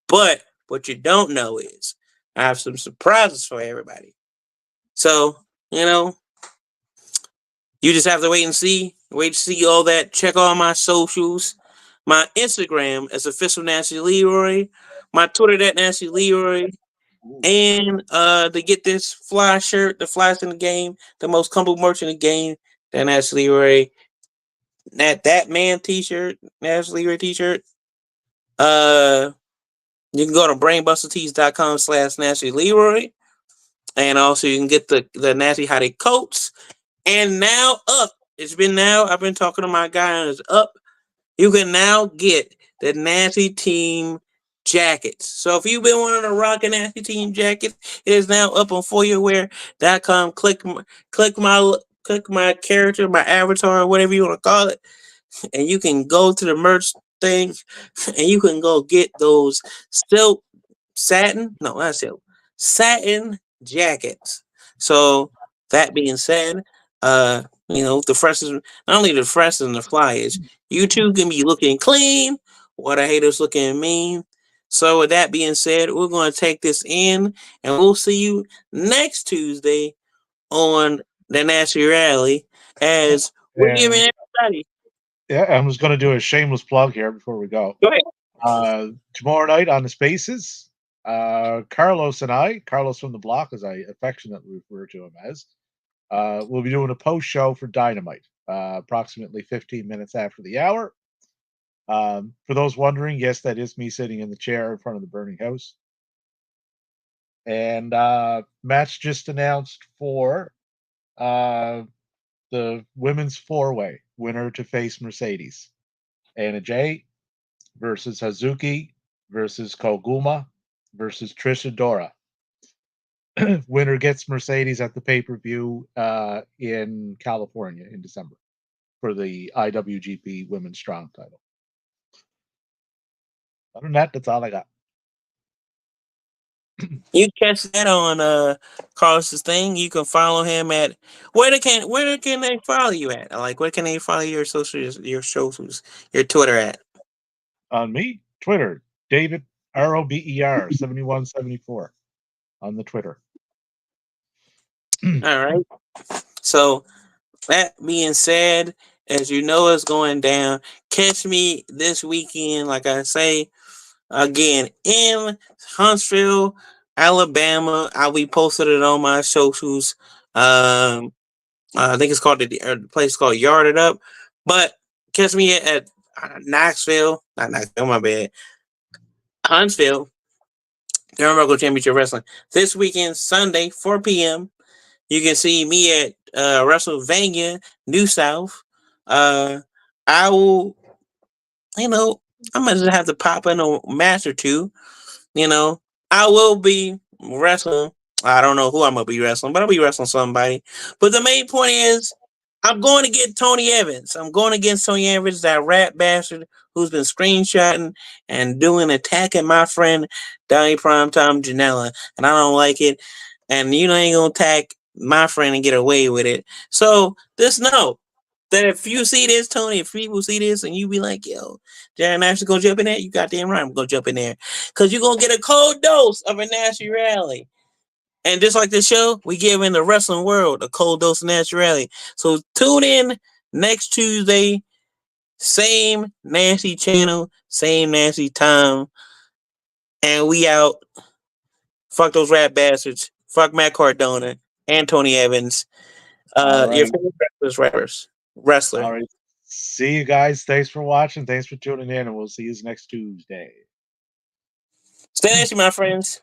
But what you don't know is I have some surprises for everybody. So, you know, you just have to wait and see. Wait to see all that. Check all my socials. My Instagram is official Nasty Leroy. My Twitter at Nasty Leroy. And to get this fly shirt, the flies in the game, the most comfortable merch in the game, that Nasty Leroy. That man t-shirt, Nasty Leroy t-shirt. Uh you can go to brainbustertees.com/Nasty Leroy. And also you can get the Nasty Hottie coats. And now up. It's been now. I've been talking to my guy and it's up. You can now get the Nasty Team jackets. So if you've been wanting to rock a Nasty Team jacket, it is now up on foyerwear.com. Click my character, my avatar, whatever you want to call it, and you can go to the merch thing and you can go get those silk satin. No, not silk. Satin jackets. So that being said, the freshest, not only the freshest and the flyers, you two can be looking clean, while the haters looking mean. So with that being said, we're going to take this in, and we'll see you next Tuesday on the National Rally as we're giving And everybody. yeah, I'm just going to do a shameless plug here before we go. Go ahead. Tomorrow night on the Spaces, Carlos and I, Carlos from the Block, as I affectionately refer to him as, we'll be doing a post show for Dynamite, approximately 15 minutes after the hour. For those wondering, yes, that is me sitting in the chair in front of the burning house. And match just announced for the women's four-way winner to face Mercedes. Anna Jay versus Hazuki versus Koguma versus Trish Adora. Winner gets Mercedes at the pay-per-view in California in December for the IWGP Women's Strong title. Other than that, that's all I got. You catch that on Carlos's thing. You can follow him at where can they follow you at? Like where can they follow your socials, your Twitter at? On me, Twitter, David ROBER 7174 on the Twitter. All right. So that being said, as you know it's going down, catch me this weekend, like I say, again in Huntsville, Alabama. I'll be posting it on my socials. I think it's called the place is called Yarded Up. But catch me at Knoxville, not Knoxville, my bad, Huntsville, Turnbuckle Championship Wrestling. This weekend, Sunday, 4 p.m. You can see me at WrestleMania, New South. I will, I might just have to pop in a match or two. I will be wrestling. I don't know who I'm gonna be wrestling, but I'll be wrestling somebody. But the main point is, I'm going to get Tony Evans. I'm going against Tony Evans, that rat bastard who's been screenshotting and doing attacking my friend Donnie Primetime Janela, and I don't like it. And you ain't gonna attack my friend and get away with it. So just know that if you see this, Tony, if people see this and you be like, yo, Jared Nash is gonna jump in there, you goddamn right, I'm gonna jump in there. Cause you're gonna get a cold dose of a Nasty Rally. And just like the show, we give in the wrestling world a cold dose of Nasty Rally. So tune in next Tuesday Same nasty channel, same nasty time, and we out. Fuck those rap bastards. Fuck Matt Cardona and Tony Evans. All Your right. favorite wrestler. All right. See you guys. Thanks for watching. Thanks for tuning in, and we'll see you next Tuesday. Stay nasty, my friends.